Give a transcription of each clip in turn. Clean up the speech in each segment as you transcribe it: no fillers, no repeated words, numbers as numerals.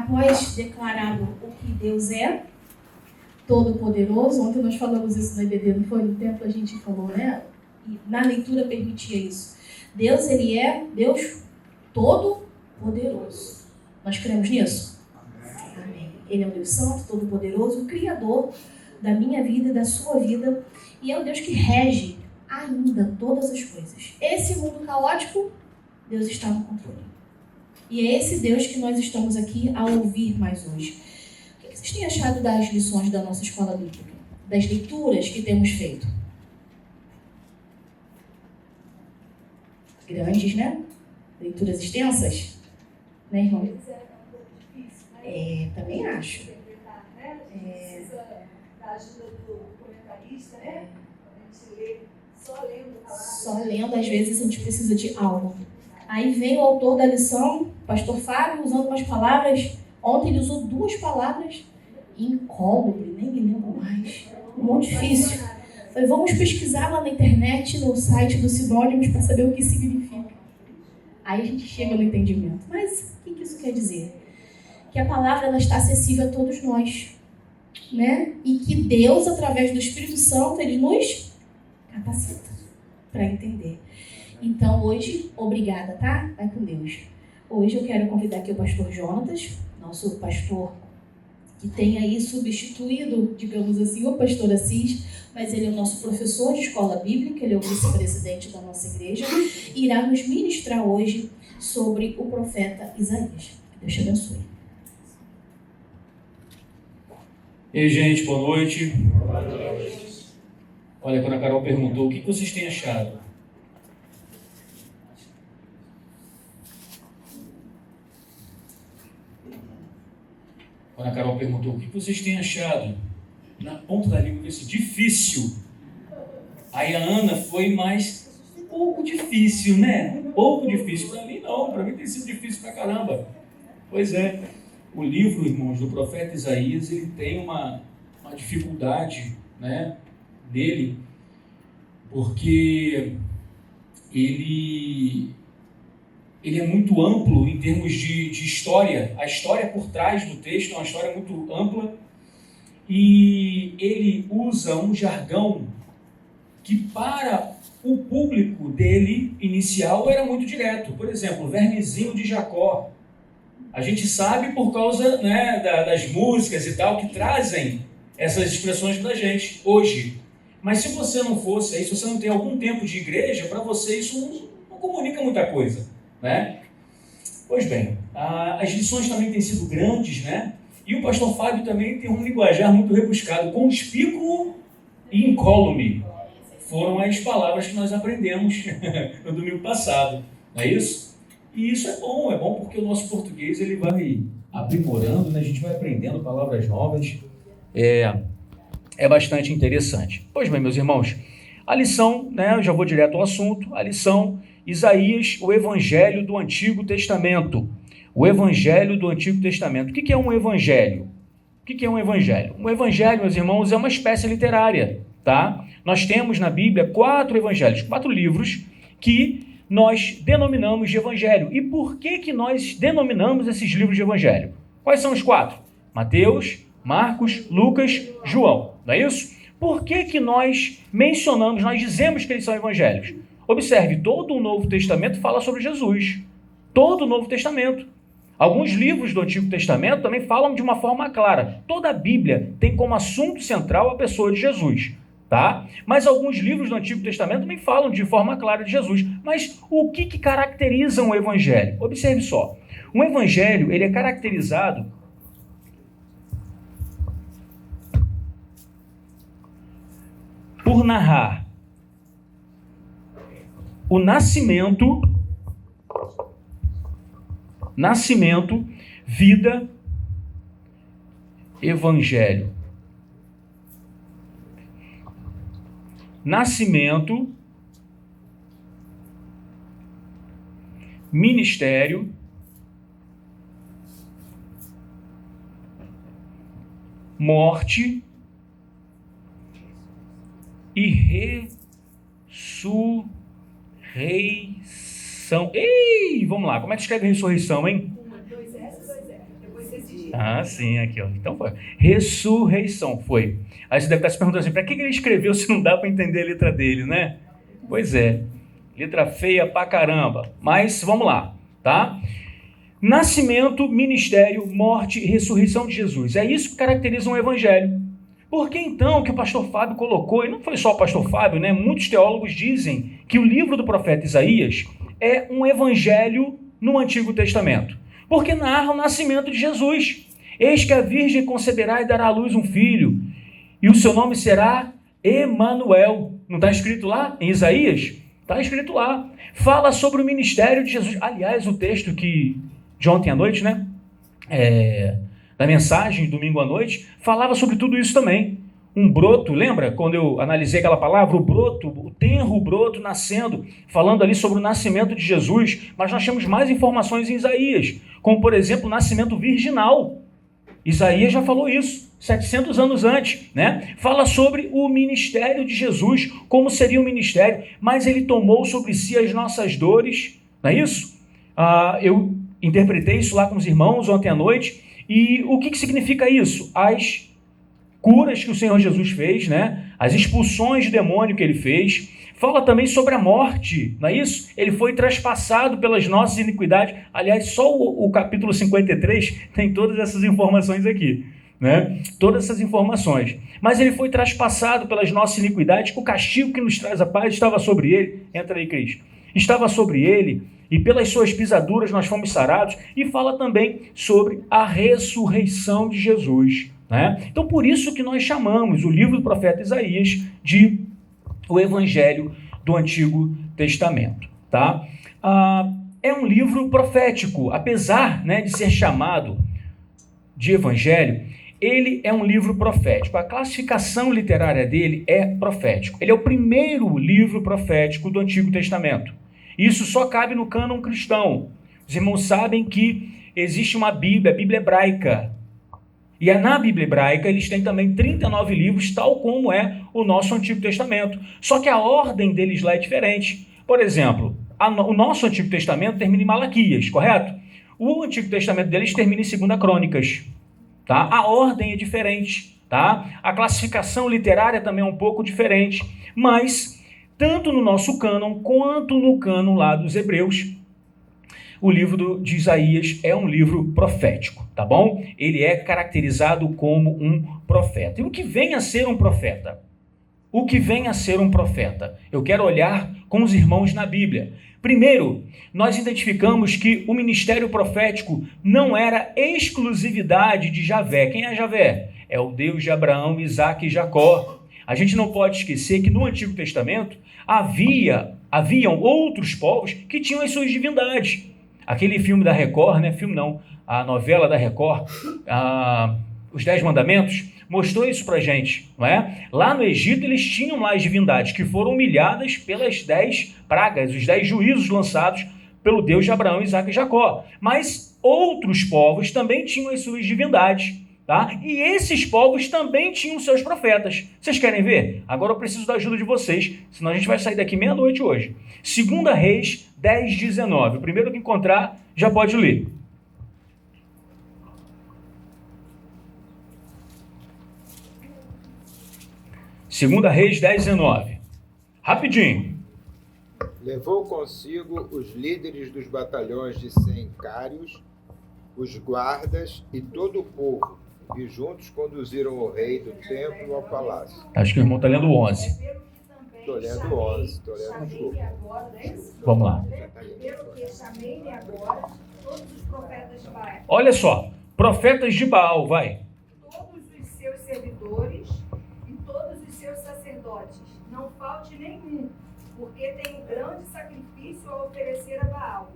após declarado o que Deus é, todo-poderoso, ontem nós falamos isso na EBD, não foi? No tempo a gente falou, né? E na leitura permitia isso. Deus, ele é Deus todo-poderoso. Nós cremos nisso? Amém. Ele é o Deus santo, todo-poderoso, o Criador da minha vida e da sua vida, e é o Deus que rege ainda todas as coisas. Esse mundo caótico, Deus está no controle. E é esse Deus que nós estamos aqui a ouvir mais hoje. O que vocês têm achado das lições da nossa escola bíblica? Das leituras que temos feito? Grandes, né? Leituras extensas? Né, irmão? Também acho. Precisa da ajuda do comentarista, né? A gente lê só lendo a palavra. Só lendo, às vezes a gente precisa de algo. Aí vem o autor da lição, pastor Fábio, usando umas palavras. Ontem ele usou 2 palavras incólume, nem me lembro mais. Muito difícil. Falei, vamos pesquisar lá na internet, no site do Sinônimos, para saber o que significa. Aí a gente chega no entendimento. Mas o que isso quer dizer? Que a palavra ela está acessível a todos nós, né? E que Deus, através do Espírito Santo, ele nos capacita para entender. Então, hoje, obrigada, tá? Vai com Deus. Hoje eu quero convidar aqui o pastor Jonatas, nosso pastor que tem aí substituído, digamos assim, o pastor Assis, mas ele é o nosso professor de escola bíblica, ele é o vice-presidente da nossa igreja, e irá nos ministrar hoje sobre o profeta Isaías. Que Deus te abençoe. E aí, gente, boa noite. Olha, quando a Carol perguntou, o que vocês têm achado? Quando a Carol perguntou, o que vocês têm achado? Na ponta da língua, esse difícil. Aí a Ana foi mais um pouco difícil, né? Um pouco difícil. Para mim, não. Para mim tem sido difícil pra caramba. Pois é. O livro, irmãos, do profeta Isaías, ele tem uma dificuldade, né, dele, porque ele é muito amplo em termos de história. A história por trás do texto é uma história muito ampla e ele usa um jargão que para o público dele inicial era muito direto. Por exemplo, o vermezinho de Jacó. A gente sabe por causa, né, das músicas e tal que trazem essas expressões para a gente hoje. Mas se você não fosse aí, se você não tem algum tempo de igreja, para você isso não comunica muita coisa, né? Pois bem, as lições também têm sido grandes, né? E o pastor Fábio também tem um linguajar muito rebuscado, conspícuo e incólume. Foram as palavras que nós aprendemos no domingo passado, não é isso? E isso é bom porque o nosso português ele vai aprimorando, né? A gente vai aprendendo palavras novas, é bastante interessante. Pois bem, meus irmãos, a lição, né, eu já vou direto ao assunto, a lição Isaías, o Evangelho do Antigo Testamento. O Evangelho do Antigo Testamento. O que é um evangelho? O que é um evangelho? Um evangelho, meus irmãos, é uma espécie literária, tá? Nós temos na Bíblia 4 evangelhos, 4 livros que nós denominamos de evangelho. E por que nós denominamos esses livros de evangelho? Quais são os 4? Mateus, Marcos, Lucas, João. Não é isso? Por que nós mencionamos, nós dizemos que eles são evangelhos? Observe, todo o Novo Testamento fala sobre Jesus. Todo o Novo Testamento. Alguns livros do Antigo Testamento também falam de uma forma clara. Toda a Bíblia tem como assunto central a pessoa de Jesus. Tá? Mas alguns livros do Antigo Testamento também falam de forma clara de Jesus. Mas o que caracteriza um evangelho? Observe só. Um evangelho ele é caracterizado por narrar o nascimento, vida, evangelho. Nascimento, ministério, morte e ressurreição. Ei, vamos lá, como é que escreve ressurreição, hein? 2 S, 2 R. Depois dia. Ah, sim, aqui, ó. Então foi. Ressurreição, foi. Aí você deve estar se perguntando assim, para que ele escreveu se não dá para entender a letra dele, né? Pois é. Letra feia pra caramba. Mas vamos lá, tá? Nascimento, ministério, morte e ressurreição de Jesus. É isso que caracteriza um evangelho. Por que então que o pastor Fábio colocou, e não foi só o pastor Fábio, né? Muitos teólogos dizem que o livro do profeta Isaías é um evangelho no Antigo Testamento. Porque narra o nascimento de Jesus. Eis que a virgem conceberá e dará à luz um filho, e o seu nome será Emanuel. Não está escrito lá em Isaías? Está escrito lá. Fala sobre o ministério de Jesus. Aliás, o texto de ontem à noite, né? Da mensagem de domingo à noite, falava sobre tudo isso também. Um broto, lembra quando eu analisei aquela palavra? O broto, o tenro broto nascendo, falando ali sobre o nascimento de Jesus, mas nós temos mais informações em Isaías, como por exemplo o nascimento virginal. Isaías já falou isso, 700 anos antes, né? Fala sobre o ministério de Jesus, como seria o ministério, mas ele tomou sobre si as nossas dores, não é isso? Eu interpretei isso lá com os irmãos ontem à noite, e o que significa isso? As curas que o Senhor Jesus fez, né? As expulsões de demônio que ele fez. Fala também sobre a morte, não é isso? Ele foi traspassado pelas nossas iniquidades. Aliás, só o capítulo 53 tem todas essas informações aqui, né? Todas essas informações. Mas ele foi traspassado pelas nossas iniquidades, que o castigo que nos traz a paz estava sobre ele. Entra aí, Cris. Estava sobre ele, e pelas suas pisaduras nós fomos sarados. E fala também sobre a ressurreição de Jesus, né? Então, por isso que nós chamamos o livro do profeta Isaías de o Evangelho do Antigo Testamento, tá? É um livro profético, apesar, né, de ser chamado de Evangelho, ele é um livro profético. A classificação literária dele é profético. Ele é o primeiro livro profético do Antigo Testamento. Isso só cabe no cânon cristão. Os irmãos sabem que existe uma Bíblia, a Bíblia hebraica. E na Bíblia hebraica eles têm também 39 livros, tal como é o nosso Antigo Testamento. Só que a ordem deles lá é diferente. Por exemplo, o nosso Antigo Testamento termina em Malaquias, correto? O Antigo Testamento deles termina em 2 Crônicas. Tá? A ordem é diferente. Tá? A classificação literária também é um pouco diferente. Mas, tanto no nosso cânon quanto no cânon lá dos Hebreus, o livro de Isaías é um livro profético, tá bom? Ele é caracterizado como um profeta. E o que vem a ser um profeta? O que vem a ser um profeta? Eu quero olhar com os irmãos na Bíblia. Primeiro, nós identificamos que o ministério profético não era exclusividade de Javé. Quem é Javé? É o Deus de Abraão, Isaque e Jacó. A gente não pode esquecer que no Antigo Testamento haviam outros povos que tinham as suas divindades. Aquele filme da Record, né? Filme não, a novela da Record, Os 10 Mandamentos, mostrou isso pra gente, não é? Lá no Egito eles tinham lá as divindades que foram humilhadas pelas 10 pragas, os 10 juízos lançados pelo Deus de Abraão, Isaque e Jacó. Mas outros povos também tinham as suas divindades, tá? E esses povos também tinham seus profetas. Vocês querem ver? Agora eu preciso da ajuda de vocês, senão a gente vai sair daqui meia-noite hoje. 2 Reis 10, 19. O primeiro que encontrar já pode ler. 2 Reis 10, 19. Rapidinho. Levou consigo os líderes dos batalhões de 100 cários, os guardas e todo o povo, e juntos conduziram o rei do templo ao palácio. Acho que o irmão está lendo 11. Estou lendo 11, Vamos lá. Pelo que chamei-lhe agora todos os profetas de Baal. Olha só, profetas de Baal, vai. Todos os seus servidores e todos os seus sacerdotes, não falte nenhum, porque tem um grande sacrifício a oferecer a Baal.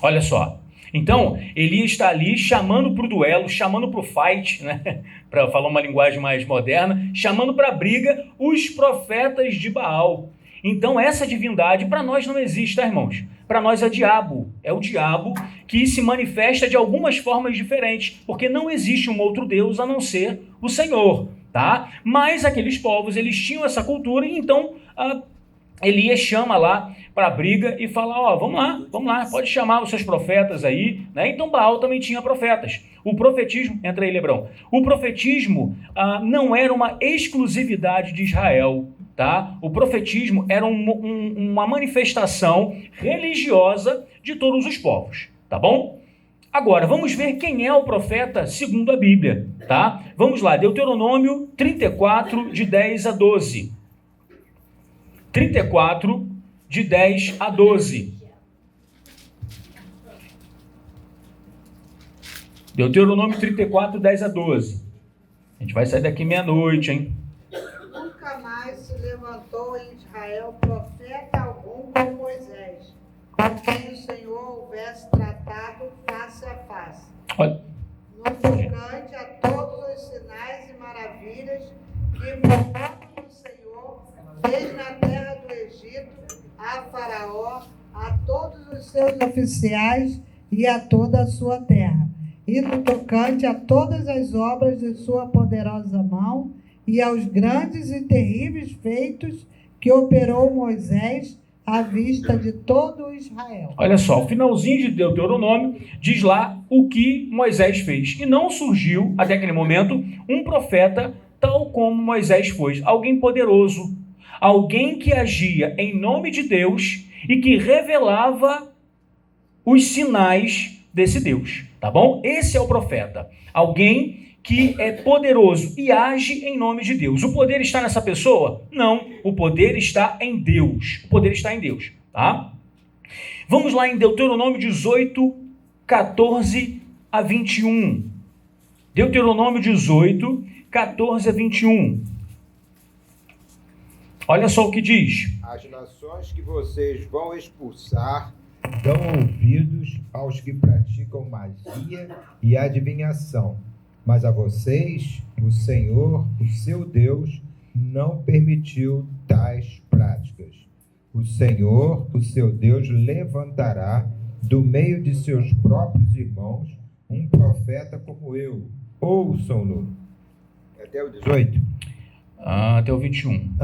Olha só. Então, Elias está ali chamando para o duelo, chamando para o fight, né? Para falar uma linguagem mais moderna, chamando para a briga os profetas de Baal. Então, essa divindade para nós não existe, tá, irmãos? Para nós é diabo. É o diabo que se manifesta de algumas formas diferentes, porque não existe um outro Deus a não ser o Senhor, tá? Mas aqueles povos, eles tinham essa cultura e então Elias chama lá para a briga e fala, ó, vamos lá, pode chamar os seus profetas aí, né? Então Baal também tinha profetas. O profetismo, entra aí, Lebrão, o profetismo não era uma exclusividade de Israel, tá? O profetismo era uma manifestação religiosa de todos os povos, tá bom? Agora, vamos ver quem é o profeta segundo a Bíblia, tá? Vamos lá, Deuteronômio 34, de 10 a 12. 34, de 10 a 12. Deuteronômio 34, 10 a 12. A gente vai sair daqui meia-noite, hein? Nunca mais se levantou em Israel profeta algum como Moisés, com quem o Senhor houvesse tratado face a face. Olha. No tocante a todos os sinais e maravilhas que o Senhor fez na terra do Egito, a Faraó, a todos os seus oficiais e a toda a sua terra, e no tocante a todas as obras de sua poderosa mão e aos grandes e terríveis feitos que operou Moisés à vista de todo Israel. Olha só, o finalzinho de Deuteronômio diz lá o que Moisés fez. E não surgiu, até aquele momento, um profeta tal como Moisés foi. Alguém poderoso, alguém que agia em nome de Deus e que revelava os sinais desse Deus, tá bom? Esse é o profeta. Alguém que é poderoso e age em nome de Deus. O poder está nessa pessoa? Não. O poder está em Deus. O poder está em Deus, tá? Vamos lá em Deuteronômio 18, 14 a 21. Deuteronômio 18, 14 a 21. Olha só o que diz. As nações que vocês vão expulsar dão ouvidos aos que praticam magia e adivinhação. Mas a vocês, o Senhor, o seu Deus, não permitiu tais práticas. O Senhor, o seu Deus, levantará do meio de seus próprios irmãos um profeta como eu. Ouçam-no. Até o 18? Até o 21.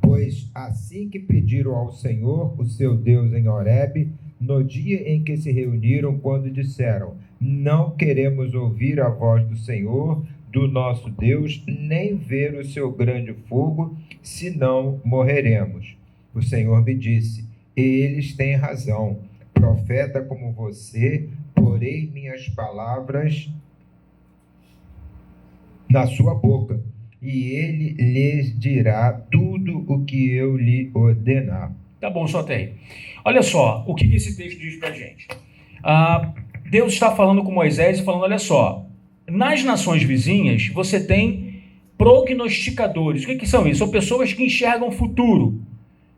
Pois assim que pediram ao Senhor, o seu Deus, em Horebe, no dia em que se reuniram, quando disseram: não queremos ouvir a voz do Senhor, do nosso Deus, nem ver o seu grande fogo, senão morreremos. O Senhor me disse: eles têm razão, profeta como você, porei minhas palavras na sua boca, e ele lhes dirá tudo o que eu lhe ordenar. Tá bom, só até aí. Olha só, o que esse texto diz pra gente. Deus está falando com Moisés e falando, olha só, nas nações vizinhas você tem prognosticadores. O que são isso? São pessoas que enxergam o futuro.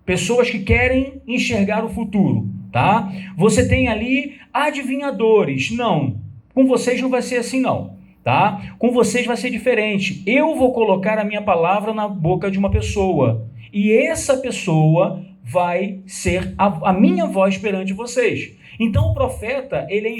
Pessoas que querem enxergar o futuro, tá? Você tem ali adivinhadores. Não, com vocês não vai ser assim não, tá? Com vocês vai ser diferente. Eu vou colocar a minha palavra na boca de uma pessoa e essa pessoa vai ser a minha voz perante vocês. Então o profeta, ele é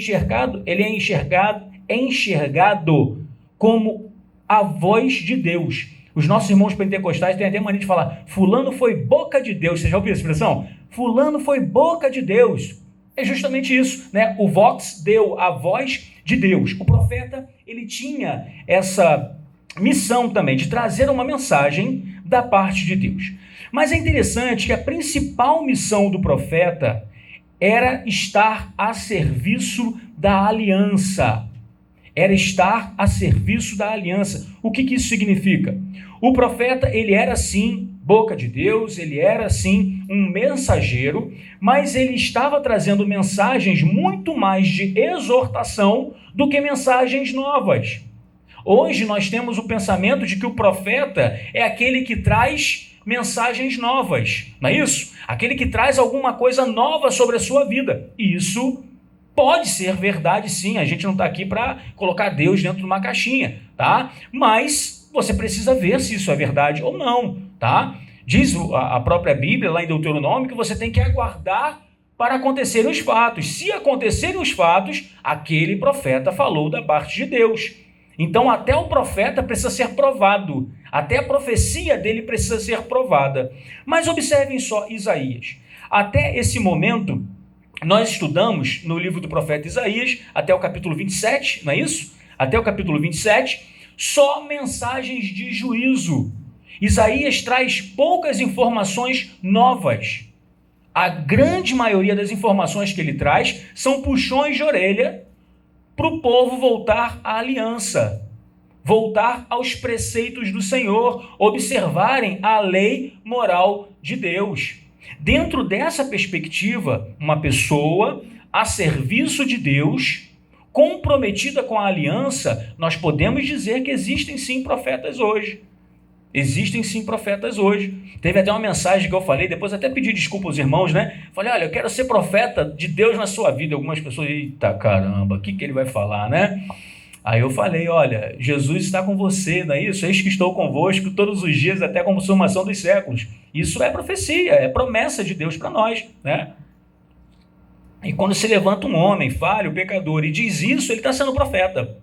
enxergado como a voz de Deus. Os nossos irmãos pentecostais têm até mania de falar, fulano foi boca de Deus. Você já ouviu essa expressão? Fulano foi boca de Deus. É justamente isso, né? O vox deu a voz de Deus. O profeta, ele tinha essa missão também de trazer uma mensagem da parte de Deus. Mas é interessante que a principal missão do profeta era estar a serviço da aliança. Era estar a serviço da aliança. O que isso significa? O profeta, ele era sim boca de Deus, ele era sim um mensageiro, mas ele estava trazendo mensagens muito mais de exortação do que mensagens novas. Hoje nós temos o pensamento de que o profeta é aquele que traz mensagens novas, não é isso? Aquele que traz alguma coisa nova sobre a sua vida. E isso pode ser verdade, sim. A gente não está aqui para colocar Deus dentro de uma caixinha, tá? Mas você precisa ver se isso é verdade ou não, tá? Diz a própria Bíblia, lá em Deuteronômio, que você tem que aguardar para acontecerem os fatos. Se acontecerem os fatos, aquele profeta falou da parte de Deus. Então até o profeta precisa ser provado, até a profecia dele precisa ser provada. Mas observem só Isaías. Até esse momento, nós estudamos no livro do profeta Isaías, até o capítulo 27, não é isso? Até o capítulo 27, só mensagens de juízo. Isaías traz poucas informações novas. A grande maioria das informações que ele traz são puxões de orelha para o povo voltar à aliança, voltar aos preceitos do Senhor, observarem a lei moral de Deus. Dentro dessa perspectiva, uma pessoa a serviço de Deus, comprometida com a aliança, nós podemos dizer que existem sim profetas hoje. Existem sim profetas hoje. Teve até uma mensagem que eu falei, depois até pedi desculpa aos irmãos, né? Falei, olha, eu quero ser profeta de Deus na sua vida. Algumas pessoas, eita caramba, o que ele vai falar, né? Aí eu falei, olha, Jesus está com você, não é isso? Eis que estou convosco todos os dias até a consumação dos séculos. Isso é profecia, é promessa de Deus para nós, né? E quando se levanta um homem falho, pecador, e diz isso, ele está sendo profeta.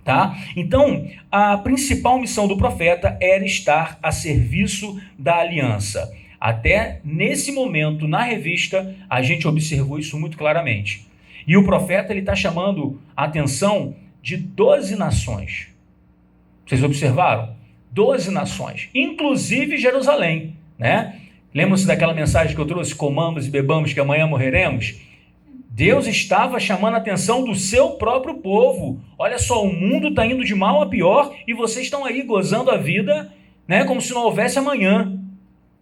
Tá? Então, a principal missão do profeta era estar a serviço da aliança. Até nesse momento, na revista, a gente observou isso muito claramente. E o profeta está chamando a atenção de 12 nações. Vocês observaram? 12 nações, inclusive Jerusalém. Né? Lembram-se daquela mensagem que eu trouxe? Comamos e bebamos que amanhã morreremos? Deus estava chamando a atenção do seu próprio povo. Olha só, o mundo está indo de mal a pior e vocês estão aí gozando a vida, né, como se não houvesse amanhã.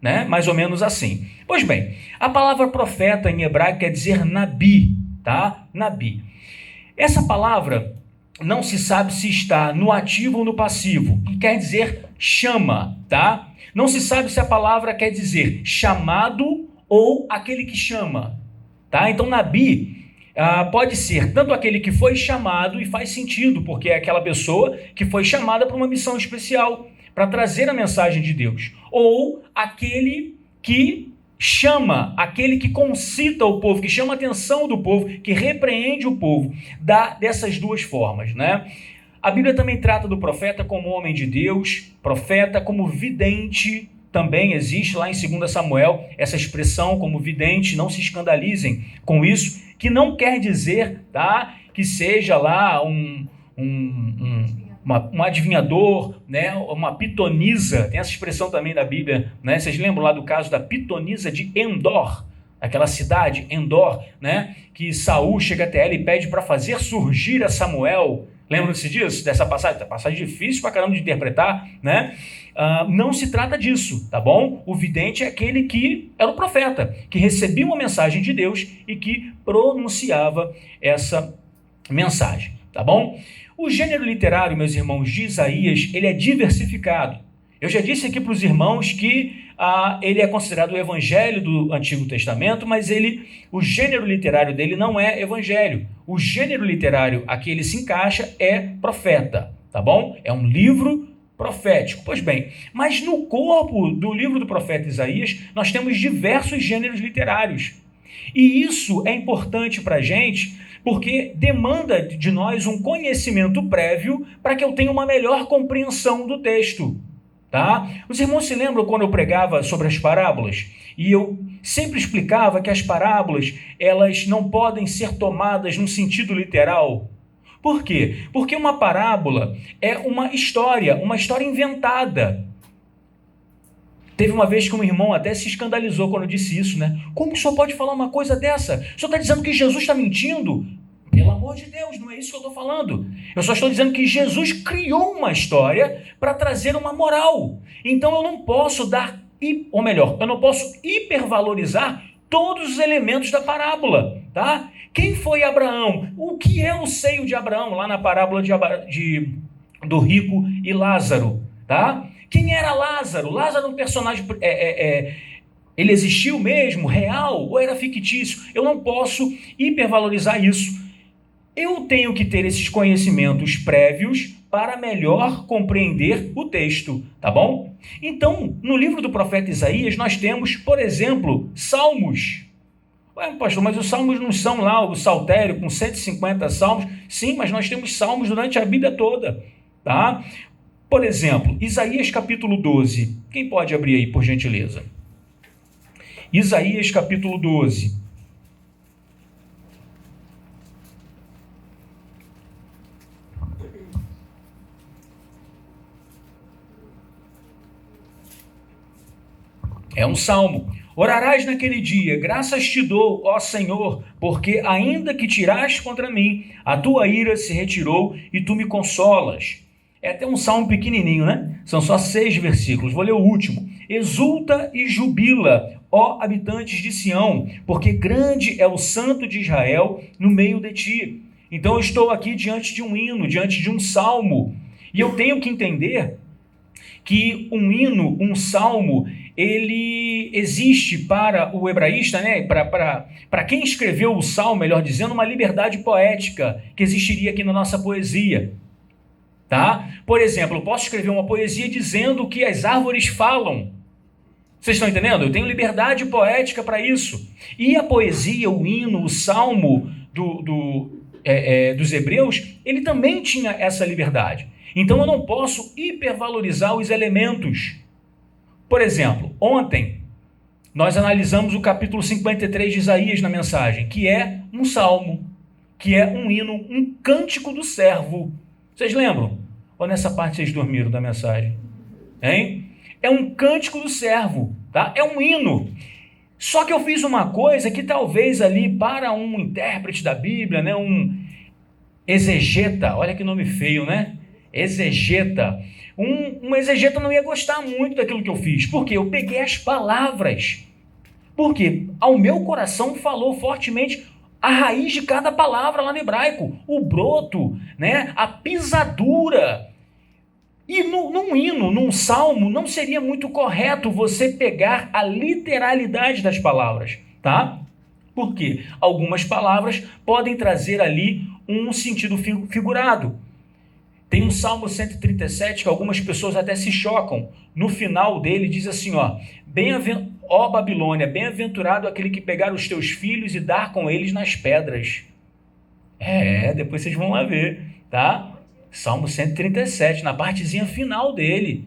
Né? Mais ou menos assim. Pois bem, a palavra profeta em hebraico quer dizer nabi. Tá? Nabi. Essa palavra não se sabe se está no ativo ou no passivo. E quer dizer chama. Tá? Não se sabe se a palavra quer dizer chamado ou aquele que chama. Tá? Então, Nabi pode ser tanto aquele que foi chamado, e faz sentido, porque é aquela pessoa que foi chamada para uma missão especial, para trazer a mensagem de Deus, ou aquele que chama, aquele que concita o povo, que chama a atenção do povo, que repreende o povo, dessas duas formas. Né? A Bíblia também trata do profeta como homem de Deus, profeta como vidente. Também existe lá em 2 Samuel essa expressão como vidente, não se escandalizem com isso, que não quer dizer, tá, que seja lá um adivinhador, né, uma pitonisa. Tem essa expressão também da Bíblia, né? Vocês lembram lá do caso da pitonisa de Endor, aquela cidade, Endor, né, que Saul chega até ela e pede para fazer surgir a Samuel. Lembram-se disso? Dessa passagem? Passagem difícil pra caramba de interpretar, né? Não se trata disso, tá bom? O vidente é aquele que era o profeta, que recebia uma mensagem de Deus e que pronunciava essa mensagem, tá bom? O gênero literário, meus irmãos, de Isaías, ele é diversificado. Eu já disse aqui para os irmãos que ele é considerado o evangelho do Antigo Testamento, mas o gênero literário dele não é evangelho. O gênero literário a que ele se encaixa é profeta, tá bom? É um livro profético. Pois bem, mas no corpo do livro do profeta Isaías, nós temos diversos gêneros literários. E isso é importante para a gente, porque demanda de nós um conhecimento prévio para que eu tenha uma melhor compreensão do texto. Tá? Os irmãos se lembram quando eu pregava sobre as parábolas? E eu sempre explicava que as parábolas, elas não podem ser tomadas num sentido literal. Por quê? Porque uma parábola é uma história inventada. Teve uma vez que um irmão até se escandalizou quando eu disse isso, né? Como o senhor pode falar uma coisa dessa? O senhor está dizendo que Jesus está mentindo? Pelo amor de Deus, não é isso que eu estou falando. Eu só estou dizendo que Jesus criou uma história para trazer uma moral. Então eu não posso eu não posso hipervalorizar todos os elementos da parábola, tá? Quem foi Abraão? O que é o seio de Abraão, lá na parábola do rico e Lázaro, tá? Quem era Lázaro? Lázaro é um personagem... ele existiu mesmo, real, ou era fictício? Eu não posso hipervalorizar isso. Eu tenho que ter esses conhecimentos prévios para melhor compreender o texto, tá bom? Então, no livro do profeta Isaías, nós temos, por exemplo, salmos. Ué, pastor, mas os salmos não são lá o saltério com 150 salmos? Sim, mas nós temos salmos durante a Bíblia toda. tá? Por exemplo, Isaías capítulo 12. Quem pode abrir aí, por gentileza? Isaías capítulo 12. É um salmo. Orarás naquele dia, graças te dou, ó Senhor, porque ainda que tiraste contra mim, a tua ira se retirou e tu me consolas. É até um salmo pequenininho, né? São só 6 versículos. Vou ler o último. Exulta e jubila, ó habitantes de Sião, porque grande é o Santo de Israel no meio de ti. Então eu estou aqui diante de um hino, diante de um salmo. E eu tenho que entender que um hino, um salmo, ele existe para o hebraísta, né? Para quem escreveu o salmo, melhor dizendo, uma liberdade poética que existiria aqui na nossa poesia. Tá? Por exemplo, eu posso escrever uma poesia dizendo que as árvores falam. Vocês estão entendendo? Eu tenho liberdade poética para isso. E a poesia, o hino, o salmo dos hebreus, ele também tinha essa liberdade. Então eu não posso hipervalorizar os elementos. Por exemplo, ontem nós analisamos o capítulo 53 de Isaías na mensagem, que é um salmo, que é um hino, um cântico do servo. Vocês lembram? Ou nessa parte vocês dormiram da mensagem? Hein? É um cântico do servo, tá? É um hino. Só que eu fiz uma coisa que talvez ali para um intérprete da Bíblia, né, um exegeta, olha que nome feio, né? Exegeta. Um exegeta não ia gostar muito daquilo que eu fiz. Por quê? Eu peguei as palavras. Porque ao meu coração falou fortemente a raiz de cada palavra lá no hebraico, o broto, né? A pisadura. E num hino, num salmo, não seria muito correto você pegar a literalidade das palavras, tá? Por quê? Algumas palavras podem trazer ali um sentido figurado. Tem um Salmo 137 que algumas pessoas até se chocam. No final dele diz assim, ó Babilônia, bem-aventurado aquele que pegar os teus filhos e dar com eles nas pedras. Depois vocês vão lá ver, tá? Salmo 137, na partezinha final dele.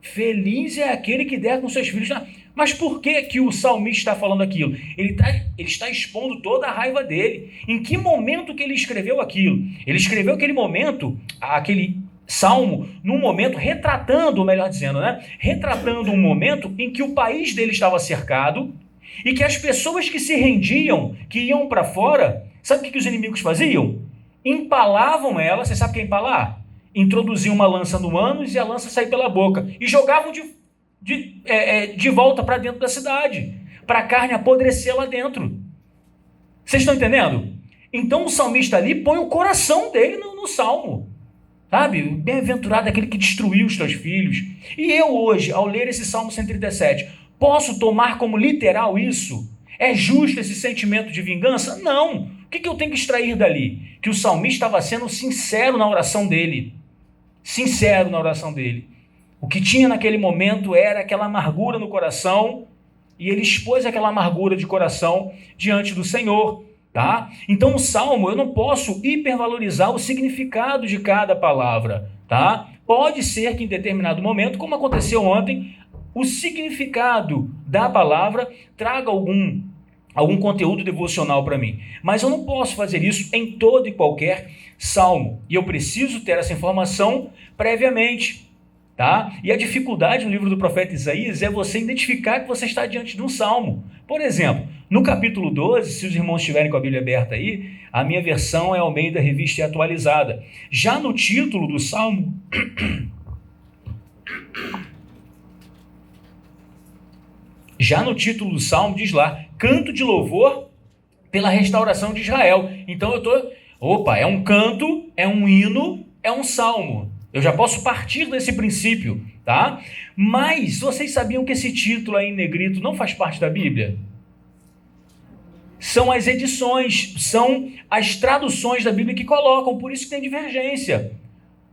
Feliz é aquele que der com seus filhos. Mas por que o salmista está falando aquilo? Ele está expondo toda a raiva dele. Em que momento que ele escreveu aquilo? Ele escreveu aquele momento, aquele salmo, num momento, retratando um momento em que o país dele estava cercado e que as pessoas que se rendiam, que iam para fora, sabe o que os inimigos faziam? Empalavam ela. Você sabe o que é empalar? Introduziam uma lança no ânus e a lança saía pela boca e jogavam de volta para dentro da cidade, para a carne apodrecer lá dentro. Vocês estão entendendo? Então o salmista ali põe o coração dele no salmo, sabe? Bem-aventurado aquele que destruiu os teus filhos. E eu hoje, ao ler esse Salmo 137, posso tomar como literal isso? É justo esse sentimento de vingança? Não. O que eu tenho que extrair dali? Que o salmista estava sendo sincero na oração dele. Sincero na oração dele. O que tinha naquele momento era aquela amargura no coração e ele expôs aquela amargura de coração diante do Senhor, tá? Então o salmo, eu não posso hipervalorizar o significado de cada palavra, tá? Pode ser que em determinado momento, como aconteceu ontem, o significado da palavra traga algum conteúdo devocional para mim. Mas eu não posso fazer isso em todo e qualquer salmo. E eu preciso ter essa informação previamente, tá? E a dificuldade no livro do profeta Isaías é você identificar que você está diante de um salmo. Por exemplo, no capítulo 12, se os irmãos estiverem com a Bíblia aberta aí, a minha versão é Almeida Revista e Atualizada. Já no título do salmo... Já no título do salmo diz lá, canto de louvor pela restauração de Israel. Então é um canto, é um hino, é um salmo. Eu já posso partir desse princípio, tá? Mas vocês sabiam que esse título aí em negrito não faz parte da Bíblia? São as edições, são as traduções da Bíblia que colocam, por isso que tem divergência.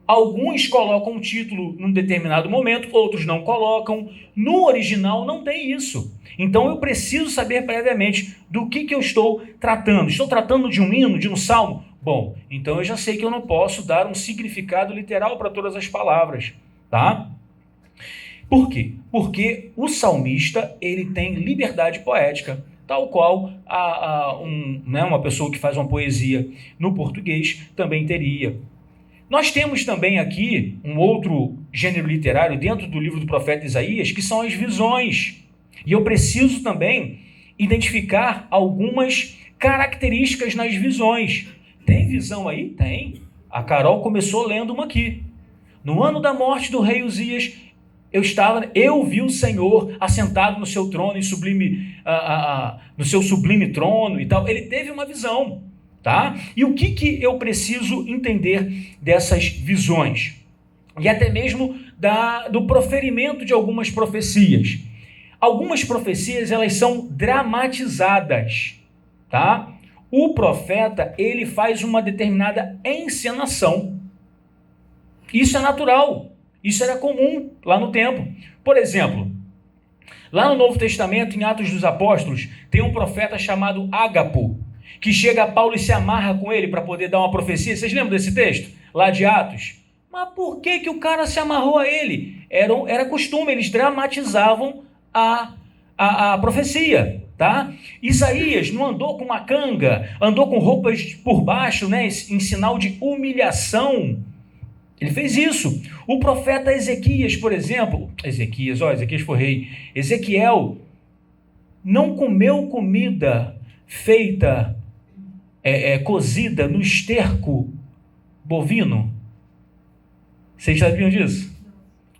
Alguns colocam o título num determinado momento, outros não colocam. No original não tem isso. Então eu preciso saber previamente do que eu estou tratando. Estou tratando de um hino, de um salmo? Bom, então eu já sei que eu não posso dar um significado literal para todas as palavras, tá? Por quê? Porque o salmista, ele tem liberdade poética, tal qual uma pessoa que faz uma poesia no português também teria. Nós temos também aqui um outro gênero literário dentro do livro do profeta Isaías, que são as visões. E eu preciso também identificar algumas características nas visões. Tem visão aí? Tem. A Carol começou lendo uma aqui. No ano da morte do rei Uzias, eu vi o Senhor assentado no seu trono, no seu sublime trono e tal. Ele teve uma visão, tá? E o que eu preciso entender dessas visões? E até mesmo do proferimento de algumas profecias. Algumas profecias, elas são dramatizadas, tá? O profeta, ele faz uma determinada encenação. Isso é natural. Isso era comum lá no tempo. Por exemplo, lá no Novo Testamento, em Atos dos Apóstolos, tem um profeta chamado Ágapo, que chega a Paulo e se amarra com ele para poder dar uma profecia. Vocês lembram desse texto? Lá de Atos. Mas por que o cara se amarrou a ele? Era costume, eles dramatizavam a profecia, tá? Isaías não andou com uma canga, andou com roupas por baixo, né, em sinal de humilhação. Ele fez isso. O profeta Ezequias, por exemplo, Ezequias foi rei. Ezequiel não comeu comida feita, cozida no esterco bovino. Vocês sabiam disso?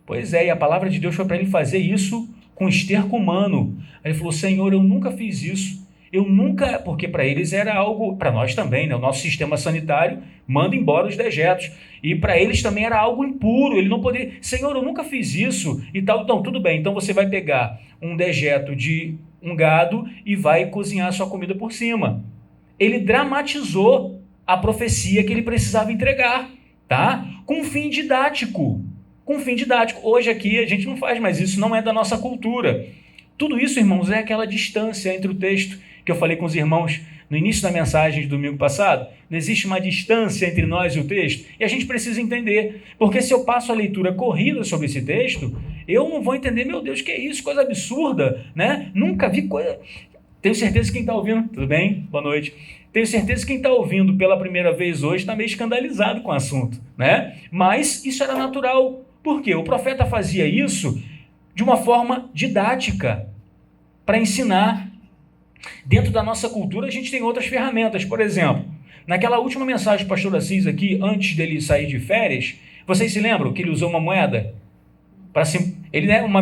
Pois é, e a palavra de Deus foi para ele fazer isso com esterco humano. Aí ele falou, Senhor, eu nunca fiz isso. Porque para eles era algo, para nós também, né? O nosso sistema sanitário manda embora os dejetos. E para eles também era algo impuro. Ele não poderia, Senhor, eu nunca fiz isso e tal. Então, tudo bem. Então você vai pegar um dejeto de um gado e vai cozinhar a sua comida por cima. Ele dramatizou a profecia que ele precisava entregar, tá? Com um fim didático. Hoje aqui a gente não faz mais isso, não é da nossa cultura. Tudo isso, irmãos, é aquela distância entre o texto que eu falei com os irmãos no início da mensagem de domingo passado. Não existe uma distância entre nós e o texto, e a gente precisa entender, porque se eu passo a leitura corrida sobre esse texto, eu não vou entender, meu Deus, que é isso, coisa absurda, né? Nunca vi coisa... Tenho certeza que quem está ouvindo, tudo bem? Boa noite. Tenho certeza que quem está ouvindo pela primeira vez hoje está meio escandalizado com o assunto, né? Mas isso era natural. Por quê? O profeta fazia isso de uma forma didática, para ensinar. Dentro da nossa cultura, a gente tem outras ferramentas. Por exemplo, naquela última mensagem do pastor Assis aqui, antes dele sair de férias, vocês se lembram que ele usou uma moeda? Ele uma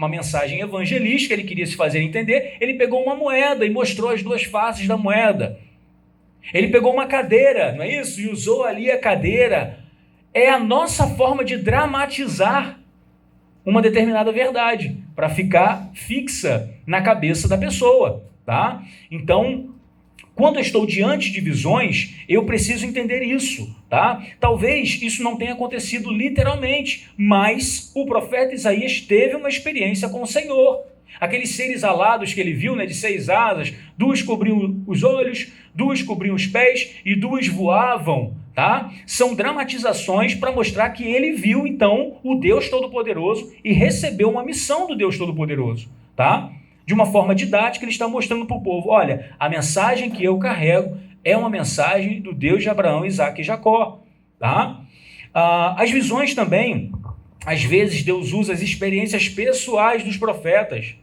mensagem evangelística, ele queria se fazer entender, ele pegou uma moeda e mostrou as duas faces da moeda. Ele pegou uma cadeira, não é isso? E usou ali a cadeira. É a nossa forma de dramatizar uma determinada verdade, para ficar fixa na cabeça da pessoa, tá? Então, quando eu estou diante de visões, eu preciso entender isso, tá? Talvez isso não tenha acontecido literalmente, mas o profeta Isaías teve uma experiência com o Senhor. Aqueles seres alados que ele viu, né, de 6 asas, 2 cobriam os olhos, 2 cobriam os pés e 2 voavam, tá? São dramatizações para mostrar que ele viu, então, o Deus Todo-Poderoso e recebeu uma missão do Deus Todo-Poderoso, tá? De uma forma didática, ele está mostrando para o povo, olha, a mensagem que eu carrego é uma mensagem do Deus de Abraão, Isaque e Jacó, tá? As visões também, às vezes Deus usa as experiências pessoais dos profetas.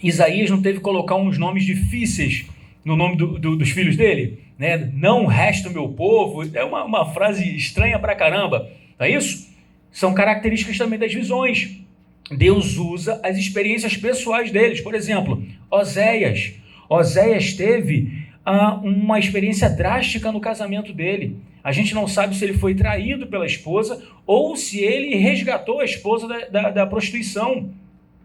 Isaías não teve que colocar uns nomes difíceis no nome dos filhos dele, né? Não resta o meu povo, é uma frase estranha pra caramba, não é isso? São características também das visões. Deus usa as experiências pessoais deles. Por exemplo, Oséias teve uma experiência drástica no casamento dele. A gente não sabe se ele foi traído pela esposa ou se ele resgatou a esposa da prostituição.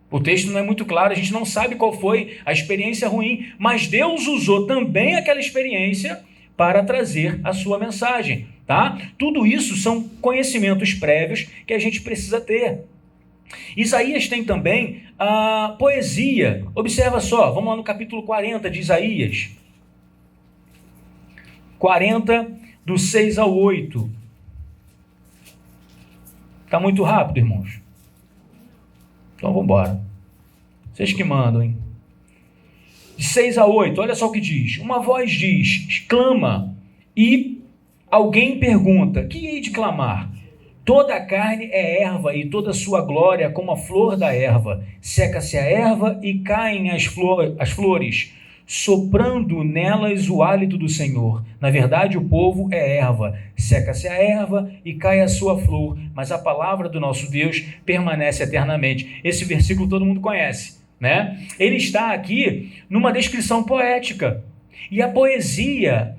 O texto não é muito claro, a gente não sabe qual foi a experiência ruim, mas Deus usou também aquela experiência para trazer a sua mensagem, tá? Tudo isso são conhecimentos prévios que a gente precisa ter. Isaías tem também a poesia. Observa só, vamos lá no capítulo 40 de Isaías. 40, do 6 ao 8. Está muito rápido, irmãos? Então vamos embora. Vocês que mandam, hein? De 6 a 8, olha só o que diz. Uma voz diz, clama, e alguém pergunta, que hei de clamar? Toda a carne é erva, e toda a sua glória como a flor da erva. Seca-se a erva e caem as flores, soprando nelas o hálito do Senhor. Na verdade, o povo é erva. Seca-se a erva e cai a sua flor, mas a palavra do nosso Deus permanece eternamente. Esse versículo todo mundo conhece, né? Ele está aqui numa descrição poética. E a poesia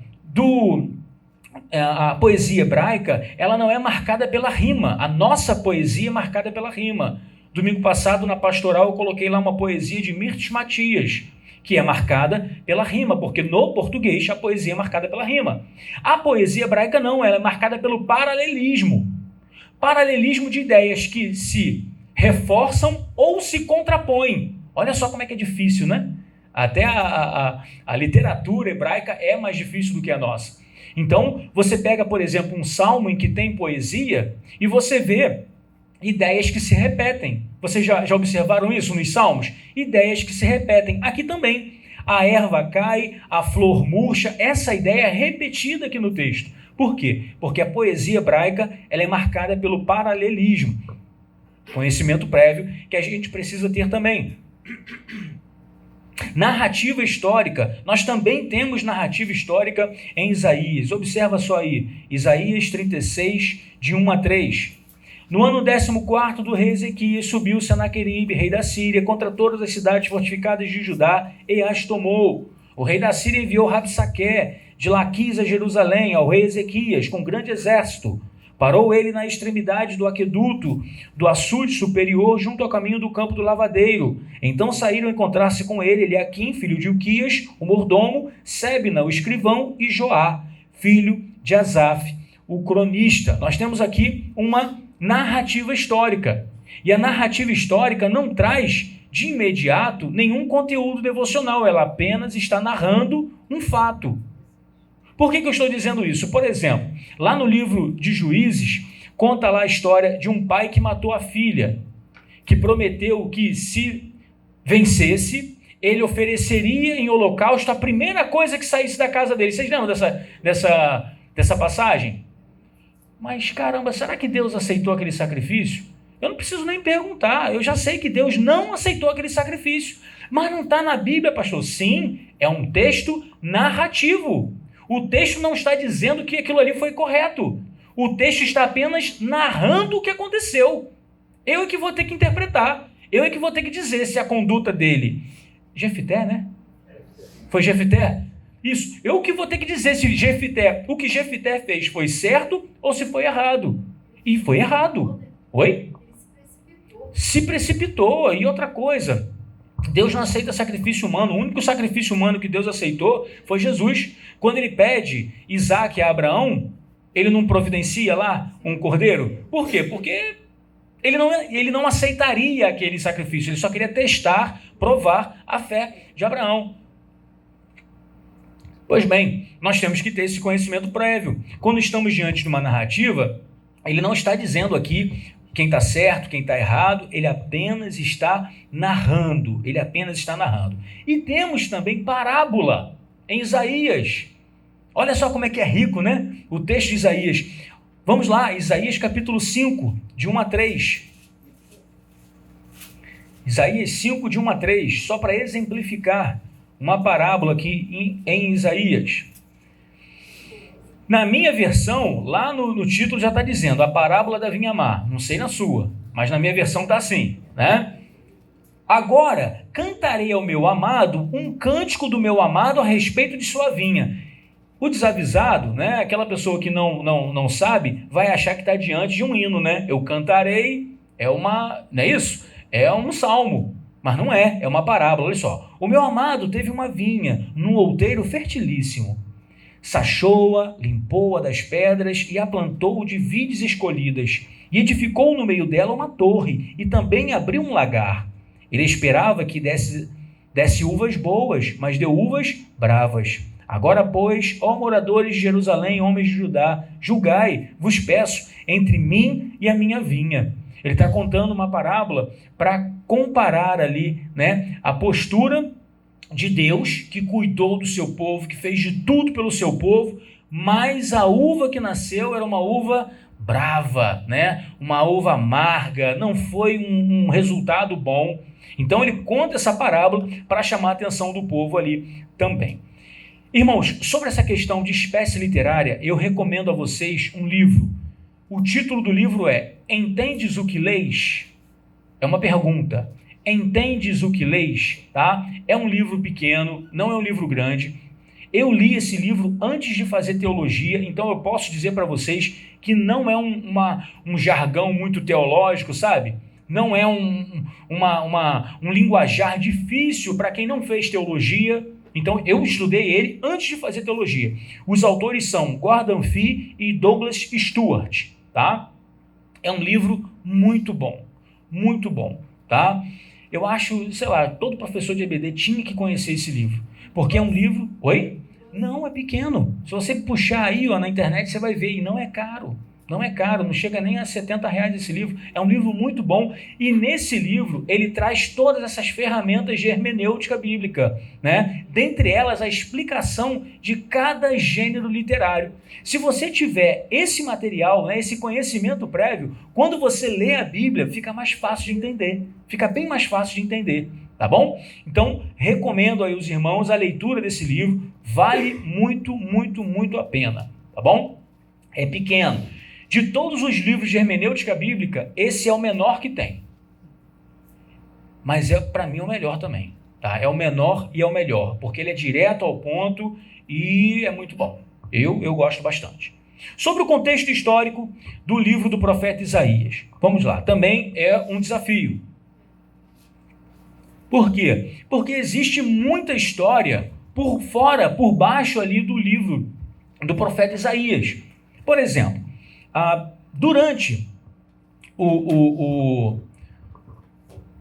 hebraica, ela não é marcada pela rima. A nossa poesia é marcada pela rima. Domingo passado, na pastoral, eu coloquei lá uma poesia de Mirtes Matias, que é marcada pela rima, porque no português a poesia é marcada pela rima. A poesia hebraica não, ela é marcada pelo paralelismo. Paralelismo de ideias que se reforçam ou se contrapõem. Olha só como é que é difícil, né? Até a literatura hebraica é mais difícil do que a nossa. Então, você pega, por exemplo, um salmo em que tem poesia e você vê ideias que se repetem. Vocês já observaram isso nos salmos? Ideias que se repetem. Aqui também. A erva cai, a flor murcha. Essa ideia é repetida aqui no texto. Por quê? Porque a poesia hebraica ela é marcada pelo paralelismo. Conhecimento prévio que a gente precisa ter também. Narrativa histórica. Nós também temos narrativa histórica em Isaías. Observa só aí. Isaías 36, de 1 a 3. No ano 14º do rei Ezequias, subiu Senaqueribe, rei da Síria, contra todas as cidades fortificadas de Judá e as tomou. O rei da Síria enviou Rabsaqué de Laquis a Jerusalém ao rei Ezequias com grande exército. Parou ele na extremidade do aqueduto do açude superior, junto ao caminho do campo do lavadeiro. Então saíram encontrar-se com ele Eliaquim, filho de Ilquias, o mordomo, Sebna, o escrivão, e Joá, filho de Asaf, o cronista. Nós temos aqui uma narrativa histórica. E a narrativa histórica não traz, de imediato, nenhum conteúdo devocional. Ela apenas está narrando um fato. Por que eu estou dizendo isso? Por exemplo, lá no livro de Juízes, conta lá a história de um pai que matou a filha, que prometeu que se vencesse, ele ofereceria em holocausto a primeira coisa que saísse da casa dele. Vocês lembram dessa passagem? Mas caramba, será que Deus aceitou aquele sacrifício? Eu não preciso nem perguntar, eu já sei que Deus não aceitou aquele sacrifício. Mas não está na Bíblia, pastor? Sim, é um texto narrativo. O texto não está dizendo que aquilo ali foi correto. O texto está apenas narrando o que aconteceu. Eu é que vou ter que interpretar. Eu é que vou ter que dizer se a conduta dele... Jefté, né? Foi Jefté? Isso. Eu que vou ter que dizer se o que Jefté fez foi certo ou se foi errado. E foi errado. Oi? Se precipitou. E outra coisa, Deus não aceita sacrifício humano. O único sacrifício humano que Deus aceitou foi Jesus. Quando ele pede Isaac a Abraão, ele não providencia lá um cordeiro? Por quê? Porque ele não aceitaria aquele sacrifício. Ele só queria testar, provar a fé de Abraão. Pois bem, nós temos que ter esse conhecimento prévio. Quando estamos diante de uma narrativa, ele não está dizendo aqui quem está certo, quem está errado, ele apenas está narrando. E temos também parábola em Isaías. Olha só como é que é rico, né? O texto de Isaías. Vamos lá, Isaías capítulo 5, de 1 a 3. Isaías 5, de 1 a 3, só para exemplificar uma parábola aqui em Isaías. Na minha versão, lá no título já está dizendo a parábola da vinha má. Não sei na sua, mas na minha versão está assim, né? Agora, cantarei ao meu amado um cântico do meu amado a respeito de sua vinha. O desavisado, né? Aquela pessoa que não sabe, vai achar que está diante de um hino, né? Eu cantarei, não é isso? É um salmo. Mas não é uma parábola, olha só. O meu amado teve uma vinha num outeiro fertilíssimo. Sachou-a, limpou-a das pedras e a plantou de vides escolhidas. E edificou no meio dela uma torre e também abriu um lagar. Ele esperava que desse uvas boas, mas deu uvas bravas. Agora, pois, ó moradores de Jerusalém, homens de Judá, julgai, vos peço, entre mim e a minha vinha. Ele está contando uma parábola para comparar ali, né, a postura de Deus, que cuidou do seu povo, que fez de tudo pelo seu povo, mas a uva que nasceu era uma uva brava, né? Uma uva amarga, não foi um resultado bom. Então ele conta essa parábola para chamar a atenção do povo ali também. Irmãos, sobre essa questão de espécie literária, eu recomendo a vocês um livro. O título do livro é Entendes o que leis? É uma pergunta. Entendes o que leis? Tá? É um livro pequeno, não é um livro grande. Eu li esse livro antes de fazer teologia, então eu posso dizer para vocês que não é um jargão muito teológico, sabe? Não é um linguajar difícil para quem não fez teologia. Então eu estudei ele antes de fazer teologia. Os autores são Gordon Fee e Douglas Stuart, tá? É um livro muito bom, tá? Eu acho, sei lá, todo professor de EBD tinha que conhecer esse livro, porque é um livro... Oi? Não, é pequeno. Se você puxar aí na internet, você vai ver, e não é caro. Não é caro, não chega nem a R$70 esse livro. É um livro muito bom, e nesse livro ele traz todas essas ferramentas de hermenêutica bíblica, né? Dentre elas a explicação de cada gênero literário. Se você tiver esse material, né, esse conhecimento prévio, quando você lê a Bíblia, fica mais fácil de entender, fica bem mais fácil de entender, tá bom? Então, recomendo aí aos irmãos a leitura desse livro, vale muito a pena, tá bom? É pequeno. De todos os livros de hermenêutica bíblica, esse é o menor que tem. Mas para mim, o melhor também. Tá? É o menor e é o melhor, porque ele é direto ao ponto e é muito bom. Eu gosto bastante. Sobre o contexto histórico do livro do profeta Isaías. Vamos lá, também é um desafio. Por quê? Porque existe muita história por fora, por baixo ali do livro do profeta Isaías. Por exemplo, durante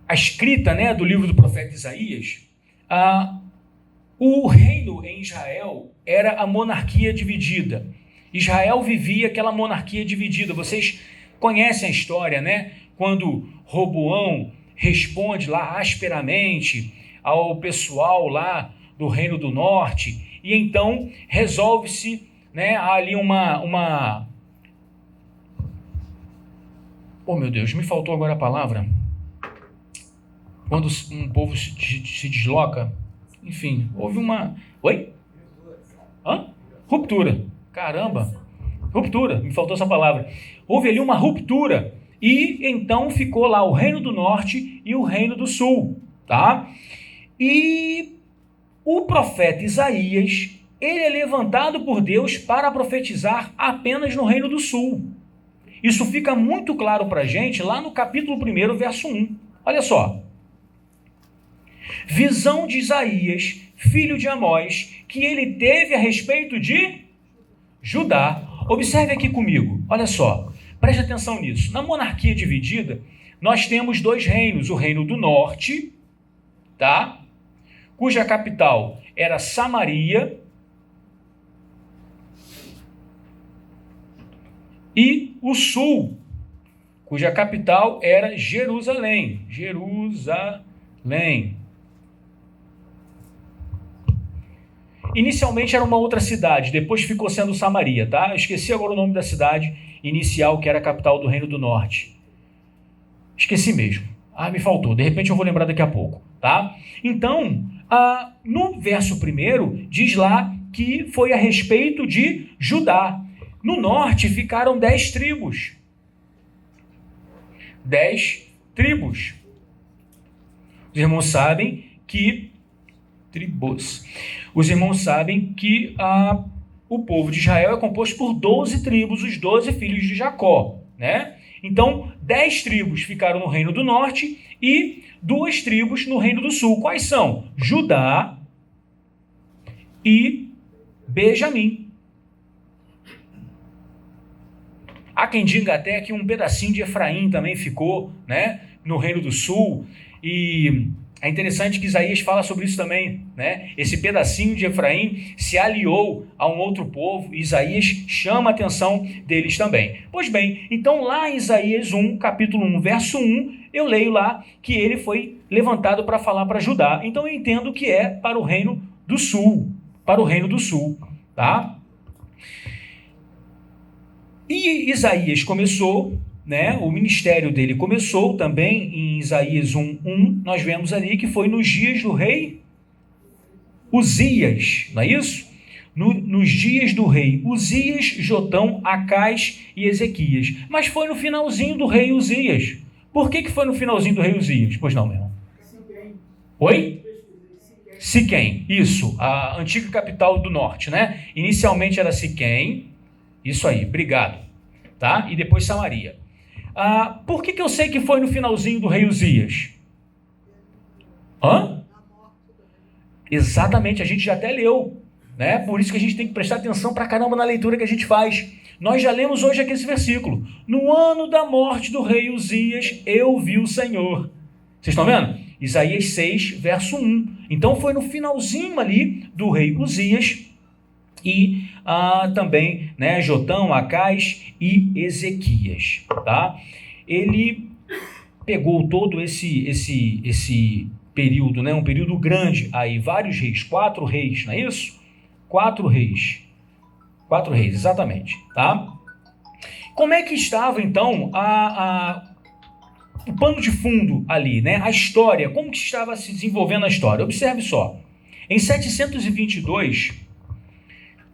a escrita, né, do livro do profeta Isaías, o reino em Israel era a monarquia dividida. Israel vivia aquela monarquia dividida. Vocês conhecem a história, né? Quando Roboão responde lá asperamente ao pessoal lá do Reino do Norte, e então resolve-se, né, ali oh meu Deus, me faltou agora a palavra. Quando um povo se desloca, enfim, houve uma... Oi? Hã? Ruptura. Caramba, ruptura, me faltou essa palavra. Houve ali uma ruptura, e então ficou lá o Reino do Norte e o Reino do Sul, tá? E o profeta Isaías, ele é levantado por Deus para profetizar apenas no Reino do Sul. Isso fica muito claro para a gente lá no capítulo 1, verso 1. Olha só. Visão de Isaías, filho de Amós, que ele teve a respeito de Judá. Observe aqui comigo, olha só, preste atenção nisso. Na monarquia dividida, nós temos dois reinos, o reino do norte, tá? Cuja capital era Samaria, e o sul, cuja capital era Jerusalém. Inicialmente era uma outra cidade, depois ficou sendo Samaria, tá? Eu esqueci agora o nome da cidade inicial, que era a capital do Reino do Norte. Esqueci mesmo. Me faltou. De repente eu vou lembrar daqui a pouco, tá? Então, no verso 1, diz lá que foi a respeito de Judá. No norte ficaram 10 tribos. 10 tribos. Os irmãos sabem que... Os irmãos sabem que o povo de Israel é composto por 12 tribos, os 12 filhos de Jacó, né? Então, 10 tribos ficaram no Reino do Norte e 2 tribos no Reino do Sul. Quais são? Judá e Benjamim. Há quem diga até que um pedacinho de Efraim também ficou, né, no Reino do Sul, e É interessante que Isaías fala sobre isso também, né? Esse pedacinho de Efraim se aliou a um outro povo, e Isaías chama a atenção deles também. Pois bem, então lá em Isaías 1, capítulo 1, verso 1, eu leio lá que ele foi levantado para falar para Judá. Então eu entendo que é para o reino do sul, tá? E Isaías começou, né, o ministério dele começou também em Isaías 1:1, nós vemos ali que foi nos dias do rei Uzias, não é isso? Nos dias do rei Uzias, Jotão, Acás e Ezequias. Mas foi no finalzinho do rei Uzias. Por que foi no finalzinho do rei Uzias? Pois não, meu irmão? Oi? Siquém, isso, a antiga capital do norte, né? Inicialmente era Siquém, isso aí, obrigado, tá? E depois Samaria. Por que eu sei que foi no finalzinho do rei Uzias? Exatamente, a gente já até leu, né? Por isso que a gente tem que prestar atenção pra caramba na leitura que a gente faz. Nós já lemos hoje aqui esse versículo. No ano da morte do rei Uzias, eu vi o Senhor. Vocês estão vendo? Isaías 6, verso 1. Então foi no finalzinho ali do rei Uzias e também, né, Jotão, Acás e Ezequias, tá? Ele pegou todo esse período, né, um período grande aí, vários reis, 4 reis, não é isso? 4 reis, exatamente, tá? Como é que estava então o pano de fundo ali, né? A história, como que estava se desenvolvendo a história? Observe só, em 722,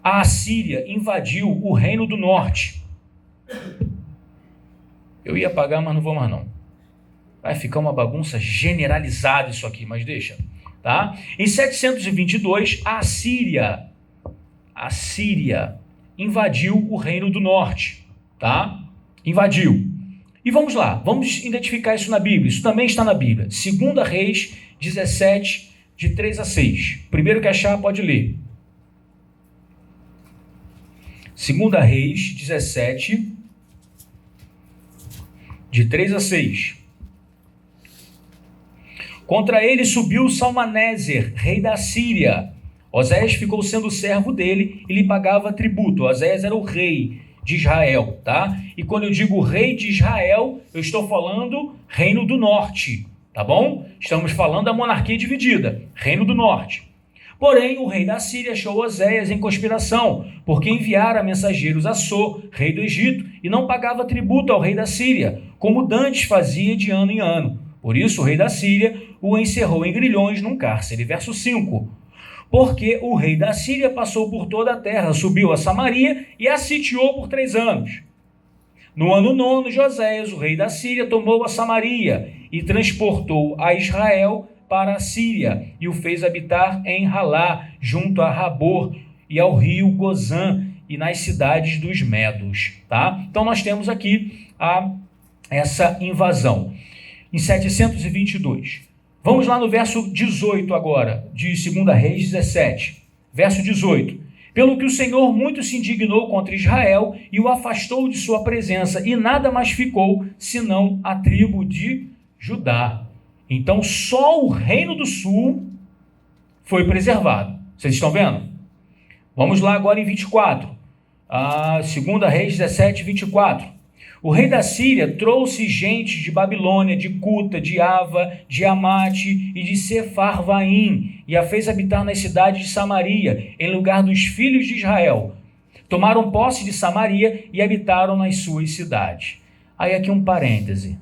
a Assíria invadiu o reino do norte. Eu ia apagar, mas não vou mais não. Vai ficar uma bagunça generalizada isso aqui, mas deixa, tá? Em 722, a Síria invadiu o reino do norte, tá? Invadiu. E vamos lá, vamos identificar isso na Bíblia. Isso também está na Bíblia. 2 Reis 17, de 3 a 6. Primeiro que achar, pode ler. 2 Reis 17, de 3 a 6. Contra ele subiu Salmaneser, rei da Síria. Oséias ficou sendo servo dele e lhe pagava tributo. Oséias era o rei de Israel, tá? E quando eu digo rei de Israel, eu estou falando reino do norte, tá bom? Estamos falando da monarquia dividida, reino do norte. Porém, o rei da Síria achou Oséias em conspiração, porque enviara mensageiros a So, rei do Egito, e não pagava tributo ao rei da Síria, como dantes fazia de ano em ano. Por isso, o rei da Síria o encerrou em grilhões num cárcere. Verso 5. Porque o rei da Síria passou por toda a terra, subiu a Samaria e a sitiou por 3 anos. No ano 9, Joséias, o rei da Síria, tomou a Samaria e transportou a Israel para a Síria e o fez habitar em Halá, junto a Rabor e ao rio Gozã e nas cidades dos Medos. Tá? Então nós temos aqui essa invasão. Em 722. Vamos lá no verso 18 agora, de 2 Reis 17. Verso 18. Pelo que o Senhor muito se indignou contra Israel e o afastou de sua presença, e nada mais ficou, senão a tribo de Judá. Então só o reino do sul foi preservado. Vocês estão vendo? Vamos lá agora em 24. 2 Reis 17, 24. O rei da Síria trouxe gente de Babilônia, de Cuta, de Ava, de Amate e de Sefarvaim, e a fez habitar nas cidades de Samaria, em lugar dos filhos de Israel. Tomaram posse de Samaria e habitaram nas suas cidades. Aí aqui um parêntese.